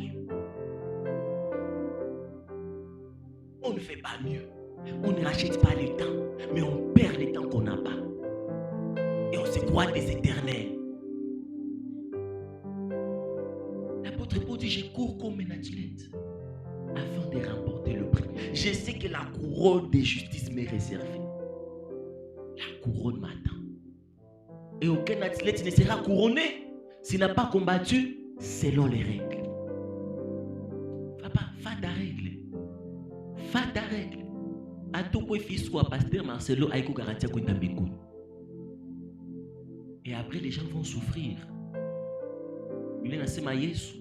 On ne fait pas mieux. On ne rachète pas le temps, mais on perd le temps qu'on n'a pas. Et on se croit des éternels. L'apôtre Paul dit, je cours comme un athlète afin de remporter le prix. Je sais que la couronne de justice m'est réservée. La couronne m'attend. Et aucun athlète ne sera couronné s'il n'a pas combattu selon les règles. Papa, fais ta règle. Fais ta règle. A tout quoi fils soit pasteur Marcelo aïko garantia kwenda mbinguni. Et après les gens vont souffrir. Il est nasema Yesu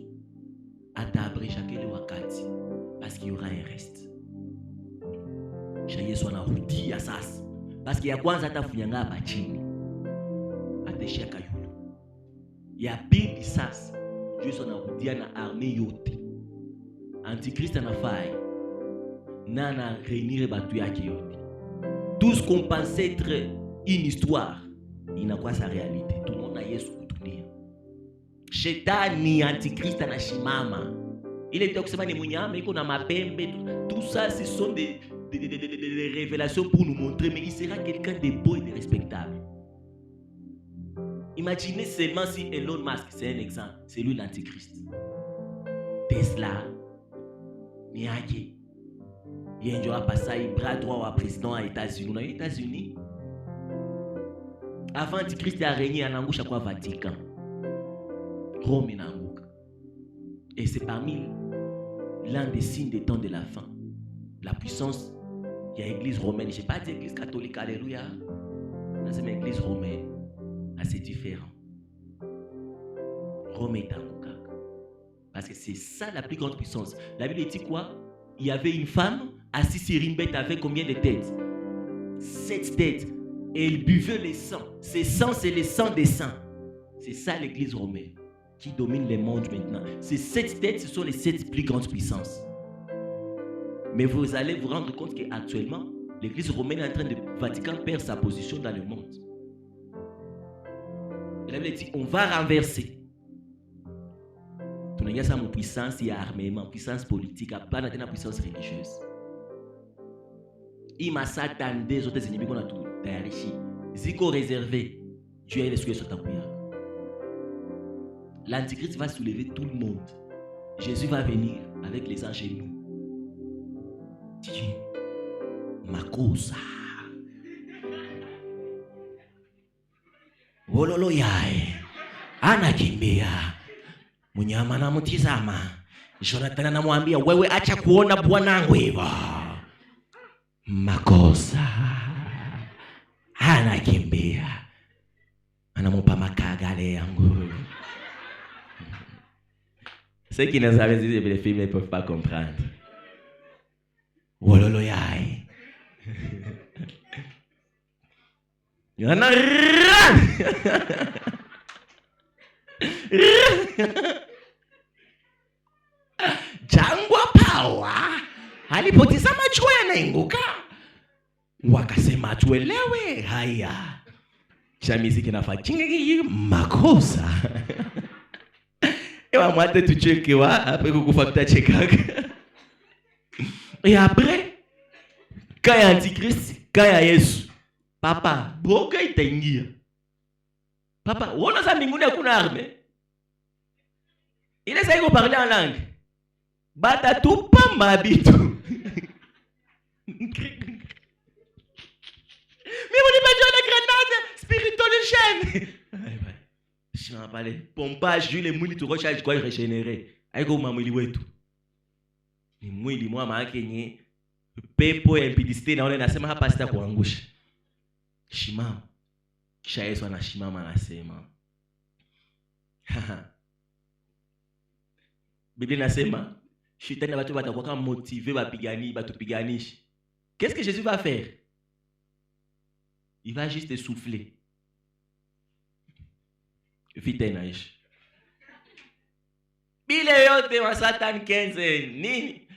ataabrisha kile wakati parce qu'il y aura un reste. Kisha Yesu anarudia sasa. Parce que ya kwanza atafunyanga hapa chini. Atashia kayulu. Ya pili sasa Yesu anarudia na armée yote. Antichrist anafai. Nana réunir batu yake yote. Tout ce qu'on pensait être une histoire, inakuwa sa réalité. Tout le monde a Yesu kutunia. Shetani antichrist anashimama. Il était kusema ni munyama iko na mapembe. Tout ça ce sont des révélations pour nous montrer, mais il sera quelqu'un de beau et de respectable. Imaginez seulement si Elon Musk, c'est un exemple, c'est lui l'antichrist. Tesla, Miyake, il y a un passage bras droit au président aux États-Unis. Aux États-Unis, avant l'antichrist a régné en angouche à quoi Vatican, Rome et Nangouk. Et c'est parmi l'un des signes des temps de la fin. La puissance, il y a l'église romaine. Je ne sais pas dire l'église catholique, alléluia. C'est l'église romaine. C'est différent. Rome est en Nangouk. Parce que c'est ça la plus grande puissance. La Bible dit quoi? Il y avait une femme assise sur une bête avec combien de têtes? 7 têtes. Et elle buvait le sang. Ce sang, c'est le sang des saints. C'est ça l'église romaine qui domine le monde maintenant. Ces 7 têtes, ce sont les 7 plus grandes puissances. Mais vous allez vous rendre compte qu'actuellement, l'église romaine est en train de... Vatican perd sa position dans le monde. Et la Bible dit, on va renverser. Tu n'as pas puissance, il y a armement, puissance politique, pas de puissance religieuse. Il m'a satan des autres ennemis qu'on a tout ici. Ziko réservé, tu es les souhaits sur ta prière. L'antichrist va soulever tout le monde. Jésus va venir avec les anges et nous. Makosa. Wololo yae. Anakimbia. Munyama na mtizama. Jonathan anamwambia wewe acha kuona bwanangu hivyo. Makosa. Anakimbia. Anamupa makagale yangu. Ceux qui ne savent pas les films ne peuvent pas comprendre. Wololo yae. Yana Jangwa power alipotizama chua yanainguka wakasema tuelewe haya. Kisha muziki inafanya makosa. Ewa mwate tucheke wa après kukufa tutachekaka. Et après kaya antichrist, kaya Yesu. Papa, boga itaingia. Papa, uona za mbinguni hakuna arme. Ile sasa iko parler en langue. Bata tupa mabitu. Mais vous n'avez pas de grenade spirituelle. Je m'en parle. Pompage, je les mouilles, tu recharges quoi régénérer. Aïko mamuli wetu. Ni mwili mwa maake nye pepo ya impidicité na ole nasema hapa sita kuangusha. Shimama. Kisha Yesu anashimama anasema. Biblia inasema shetani watu watakuwa kama motivé bapigani batupiganisha. Qu'est-ce que Jésus va faire? Il va juste souffler. Vite naishi. Bile yote wa Satan 15 nini?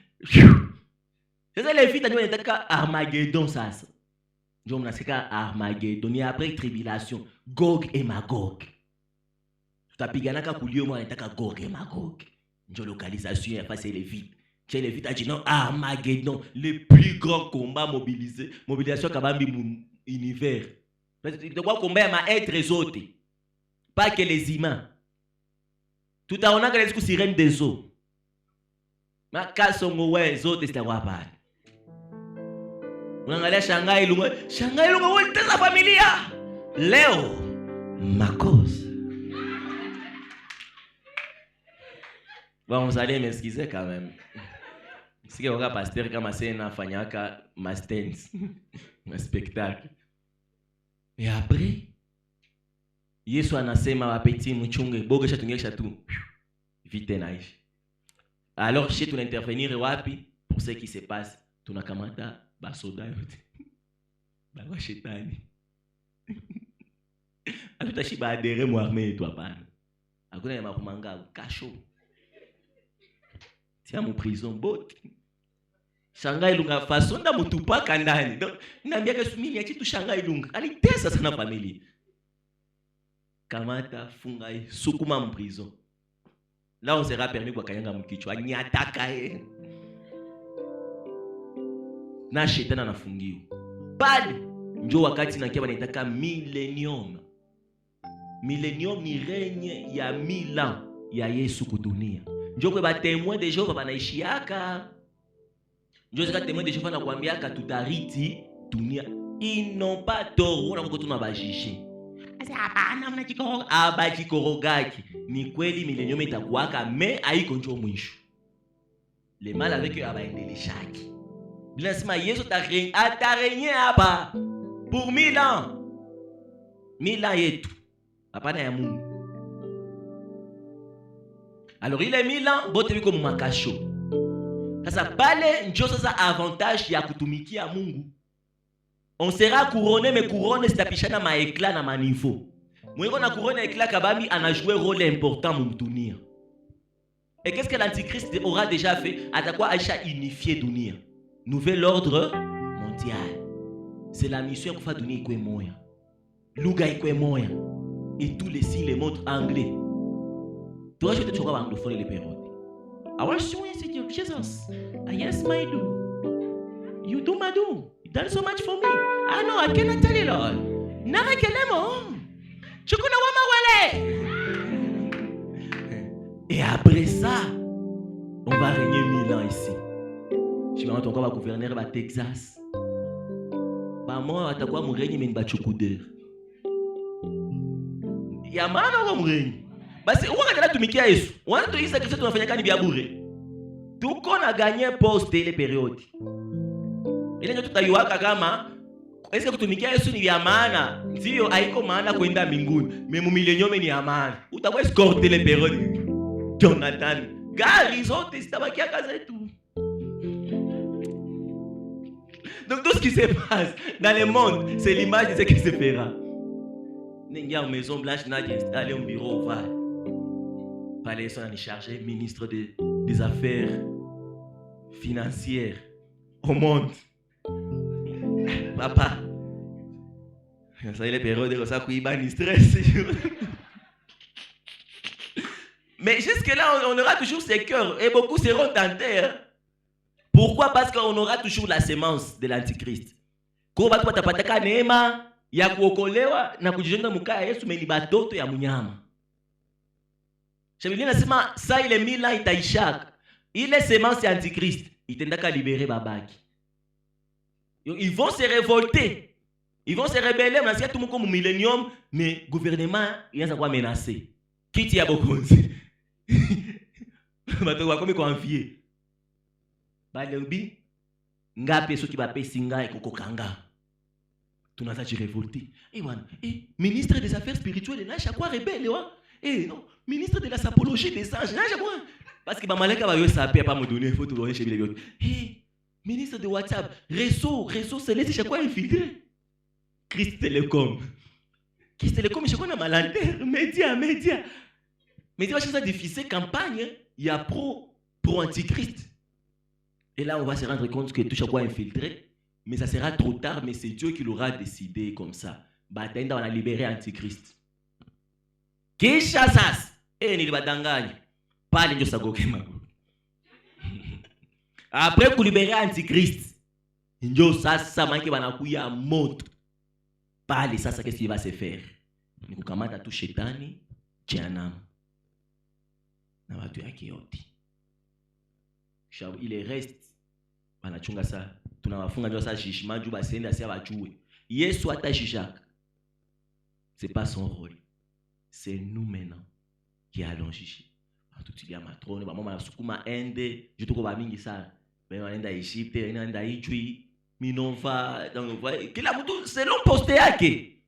Sasa ile vita ndio inataka Armageddon sasa. Ndio mnasika Armageddon ni après tribulation, Gog et Magog. Tutapiganaka kulio mwa inataka Gog et Magog. Ndio localisation ya face les vites. Chez les vites a dit non Armageddon, le plus grand combat mobilisé, mobilisation kabambi univers. Il doit combattre ma être zote. Pas que les humains. Tout à l'heure, on a les sirènes des eaux. Ma kasongo ouais zote c'était quoi pas. On a allé Shanghai lunga ouais toute la familia. Léo Marcos. Bon, vous allez m'excuser quand même. Si on a pasteur comme ça na fanyaka mastens, un spectacle. Et après Yesu anasema wapeti mchunge bogesha tungesha tu vite naishi. Alors chez tu intervenir wapi pour ce qui se passe tunakamata basoda yote ba shetani atutashi ba adere mu armée tu hapana hakuna ya makumanga kasho tia mu prison bot Shanghai lunga fasonda mutupaka ndani donc niambia ke sumini ya kitu Shanghai lunga alitesa sana familia. Kamata fungai sukuma en prison. Là on sera permis kwa kanyanga mkichwa ni atakaye. Na shetani anafungiwa. Bali njoo wakati na kia wanaitaka millennium. Millennium ni règne ya 1000 ans ya Yesu kudunia. Njoo kwa témoin de Jehova wanaishiaka. Njoo zika témoin de Jehova nakwambiaka tutariti dunia. Ils n'ont pas tort on tuna bajiji. Asa hapana mnachikoroga abachikorogaki ni kweli millennium itakuwaka me haiko njoo mwisho. Le mal avec eux abaendeleshaki. Bila sema Yesu atarégner hapa pour 1000 ans. 1000 ans yetu. Hapana ya Mungu. Alors il est 1000 ans bote biko makasho. Sasa pale njoo sasa avantage ya kutumikia Mungu. On sera couronné, mais couronne c'est ma éclat na ma niveau. Moi on a couronné éclat kabambi a joué un rôle important mon dunia. Et qu'est-ce que l'antichrist aura déjà fait? Atakwa aisha unifier dunia. Nouvel ordre mondial. C'est la mission pour faire dunia ikwe moya. Lugha ikwe moya. Et tous les signes les montrent anglais. Toi je te trouve anglophone les périodes. I want to see you Jesus. Yes my do. You do my do. You done so much for me. I know, I cannot tell you, Lord. Nara kelemo. Chukuna wama wale. Et après ça, on va régner 1000 ans ici. Je me rends encore à gouverneur à Texas. Bah moi, à quoi mon règne mais ba chukudeur. Ya maana wa mrègne. Basi uwa kana tumikia Yesu. Wana to isa Kristo tunafanya kani bia bure. Tuko na gagner poste ile période. Ile ndio tutaiwaka kama est-ce que kutumikia Yesu ni ya maana? Ndio haiko maana kwenda mbinguni. Memu millennium ni ya maana. Utakuwa escorter les périodes. Jonathan, gari zote zitabakia kazi yetu. Donc tout ce qui se passe dans le monde, c'est l'image de ce qui se fera. Nengia Maison Blanche n'a installé un bureau ovale. Palais sont chargé ministre des affaires financières au monde. Papa. Ça y est, les périodes de ça, il y stress. Mais jusque-là, on aura toujours ces cœurs. Et beaucoup seront tentés. Hein? Pourquoi? Parce qu'on aura toujours la sémence de l'Antichrist. Kwa watu watapataka neema ya kuokolewa na kujijenga mkaya Yesu meni batoto ya mnyama. Biblia inasema saa ile mila itaishaka. Ile sémence ya Antichrist itendaka libérer babaki. Ils vont se révolter. Ils vont se rebeller. Parce qu'il y a tout le monde comme millénium, mais le gouvernement il a menacé. Qui t'y a beaucoup? Bato wakomi confier. Balembi ngape ceux qui va payer singa et kokokanga. Tu n'as pas de révolter. Et voilà. Et ministre des affaires spirituelles là chaque fois rebelle wa. Et non, ministre de la sapologie des anges là chaque fois. Parce que bamaleka ba yo sapé pas me donner faut tout chez les autres. Et ministre de WhatsApp, réseau céleste chaque fois infiltré. Christ Télécom. Christ Télécom chaque fois na malanter, média. Mais c'est ça difficile campagne, il y a pro antichrist. Et là on va se rendre compte que tout chaque fois infiltré. Mais ça sera trop tard, mais c'est Dieu qui l'aura décidé comme ça. Bataille, on a libéré Antichrist. Kisha sas, nilibadanganya. Pale ndio sagoke maguru. Après ku libérer Antichrist, ndio sasa manke banakuya moto. Pale sasa qu'est-ce qui va se faire? Ni kukamata tu shetani, jehanamu. Na watu yake yote. Il reste banachunga saa. Tunawafunga ndio sasa jugement juu basiende asia bajue. Yesu atajijaka. C'est pas son rôle. C'est nous maintenant qui allons juger. Tutilia matrone, ba mama nasukuma ende, jutuko ba mingi sana. Ben wanaenda Egypte, wanaenda Ijwi, Minova, donc kila mtu selon poste yake.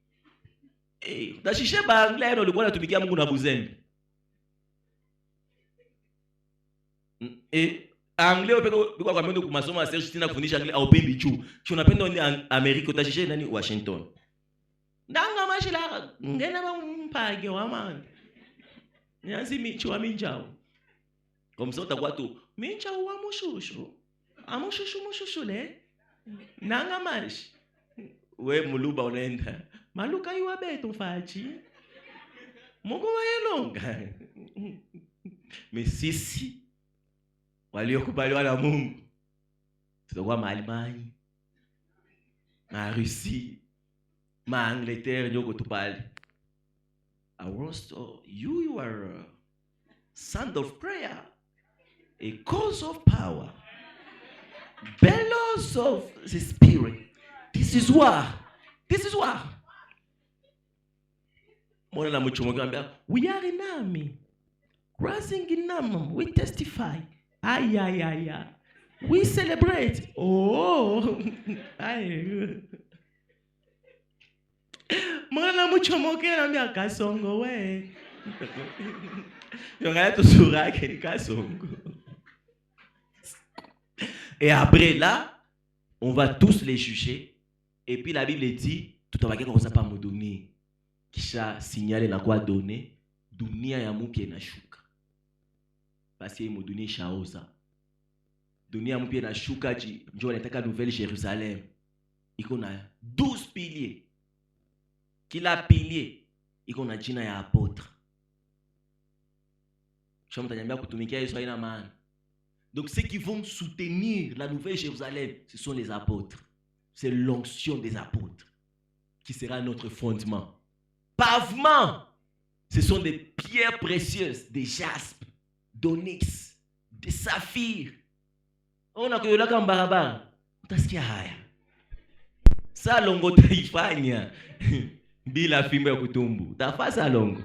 Dashishe ba anglais ndio alikuwa anatumikia Mungu na buzembe. Anglais upeko kwa mwendo kumasomo ya Serge Tina kufundisha anglais au pembi chu. Si unapenda ni Amerika utashishe nani Washington. Ndanga mashila ngena ba mpage wa man. Nyanzi michu aminjao. Comme ça utakuwa tu minjao wa mushushu. Amushushu mushushu le. Nanga mashi. We muluba unaenda. Maluka yuwa beto fachi. Mungu wa yelonga. Mais sisi waliokubaliwa na Mungu tutakuwa Maalmani, Russie, Angleterre ndio kutupali. You are a son of prayer, a cause of power, bellows of the spirit. This is war. Mwana na mchumo kambia, we are in army. Rising in army, we testify. Ay. We celebrate. Oh. Ay. Mwana muchomoke na mbia kasongo we. Yongaya to surake ni kasongo. Et après là, on va tous les juger. Et puis la Bible dit, tout va comme ça pas me donner. Kisha signaler na quoi donner. Dunia ya mupye na shuka. Parce que mo donné shaoza. Dunia mupye na shuka ndio anataka Nouvelle Jérusalem. Iko na 12 piliers. Kila pilier iko na jina ya apôtre. Chama tanyambia kutumikia Yesu haina maana. Donc ceux qui vont soutenir la Nouvelle Jérusalem, ce sont les apôtres. C'est l'onction des apôtres qui sera notre fondement. Pavement, ce sont des pierres précieuses, des jaspes, d'onyx, des saphirs. On a kuyola kama barabara. Utasikia haya. Salongo taifanya bila fimbo ya kutumbu. Utafanya salongo.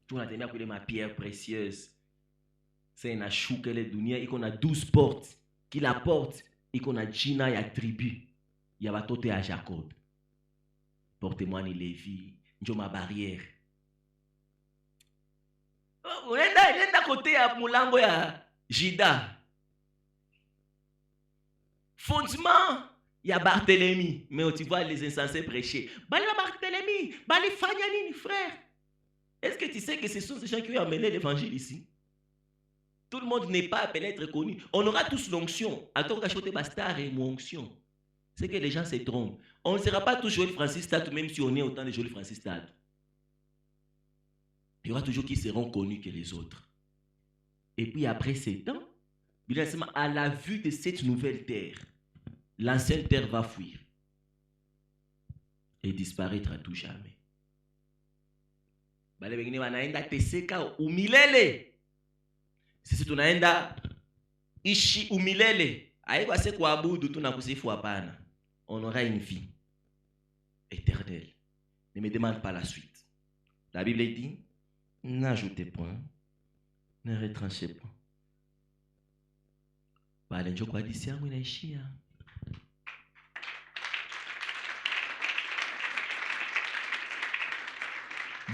Tunatembea kule ma pierres précieuses. C'est na shuka le dunia iko na 12 portes. Kila porte iko na jina ya tribu ya batoto ya Jacob. Porte-moi ni Lévi, njo ma barrière. Nenda côté ya mulango ya Jida. Fondement ya Barthélemy. Mais tu vois les insensés prêcher. Bali la Barthélemy, bali fanya nini frère? Est-ce que tu sais que ce sont ces gens qui ont amené l'évangile ici? Tout le monde n'est pas appelé à être connu. On aura tous l'onction. Attends, cachoter bastar et mon onction. C'est que les gens se trompent. On ne sera pas tous Joël Francis Tatou, même si on est autant de Joël Francis Tatou. Il y aura toujours qui seront connus que les autres. Et puis après 7 ans, à la vue de cette nouvelle terre, l'ancienne terre va fuir et disparaître à tout jamais. Bale wengine wanaenda teseka umilele. Sisi tunaenda ishi umilele. Haiko ase kuabudu tu na kusifu hapana. On aura une vie éternelle. Ne me demande pas la suite. La Bible dit, n'ajoutez point, ne retranchez point. Bale njoo kwa disi yangu inaishia.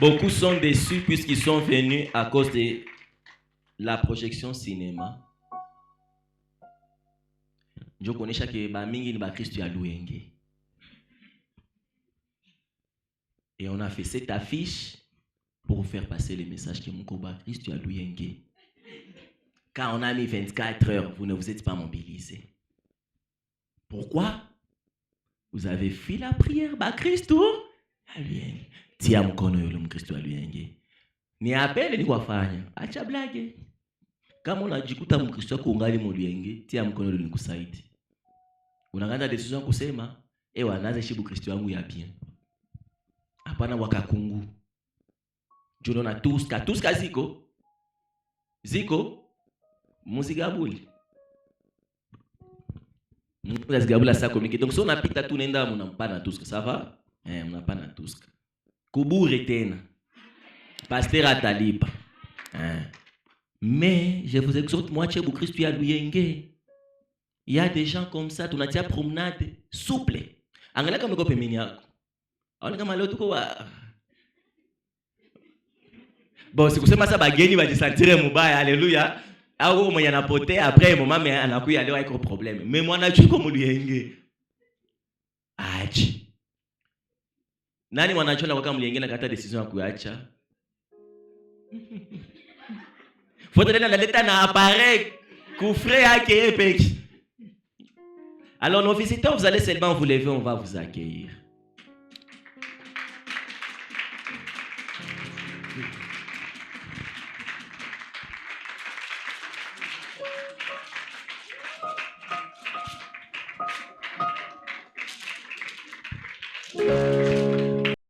Beaucoup sont déçus puisqu'ils sont venus à cause de la projection cinéma. Je connais que ba mingi ni ba Kristo ya Luenge. Et on a fait cette affiche pour faire passer le message que mon combat Christ ya Luenge. Quand on a mis 24 heures, vous ne vous êtes pas mobilisés. Pourquoi? Vous avez fait la prière ba Kristo ya Luenge. Tia mkono yule mkristo ya Luenge. Ni apele ni kwafanya. Acha blage. Kama unajikuta mkristo wako ungali mu Luenge, tia mkono yule nikusaidi. Unaganda decision kusema, wanaanza shibu kristo wangu ya bien. Hapana wakakungu. Jono na tuska ziko. Ziko muzigabuli. Muzigabula sa komike. Donc si on apita tu nenda munampana tuska, ça va? Munapana tuska. Kubure tena. Pasteur atalipa. Mais je vous exhorte, moi, chez Christ, ya Luenge. Il y a des gens comme ça, tu n'as promenade souple. Angela kama ko pembeni yako. Aona kama leo tuko wa. Bon, sikusema sasa bageni bajisantire mubaya, haleluya. Au mwenye anapotea après mama anakuya leo haiko problème. Mais mwana chuko mu Luenge. Achi. Nani wanachona kwa kama Luenge na kata decision ya kuacha? Faut donner dans l'état na appareil coufré yake epeki. Alors nos visiteurs, vous allez seulement vous lever, on va vous accueillir.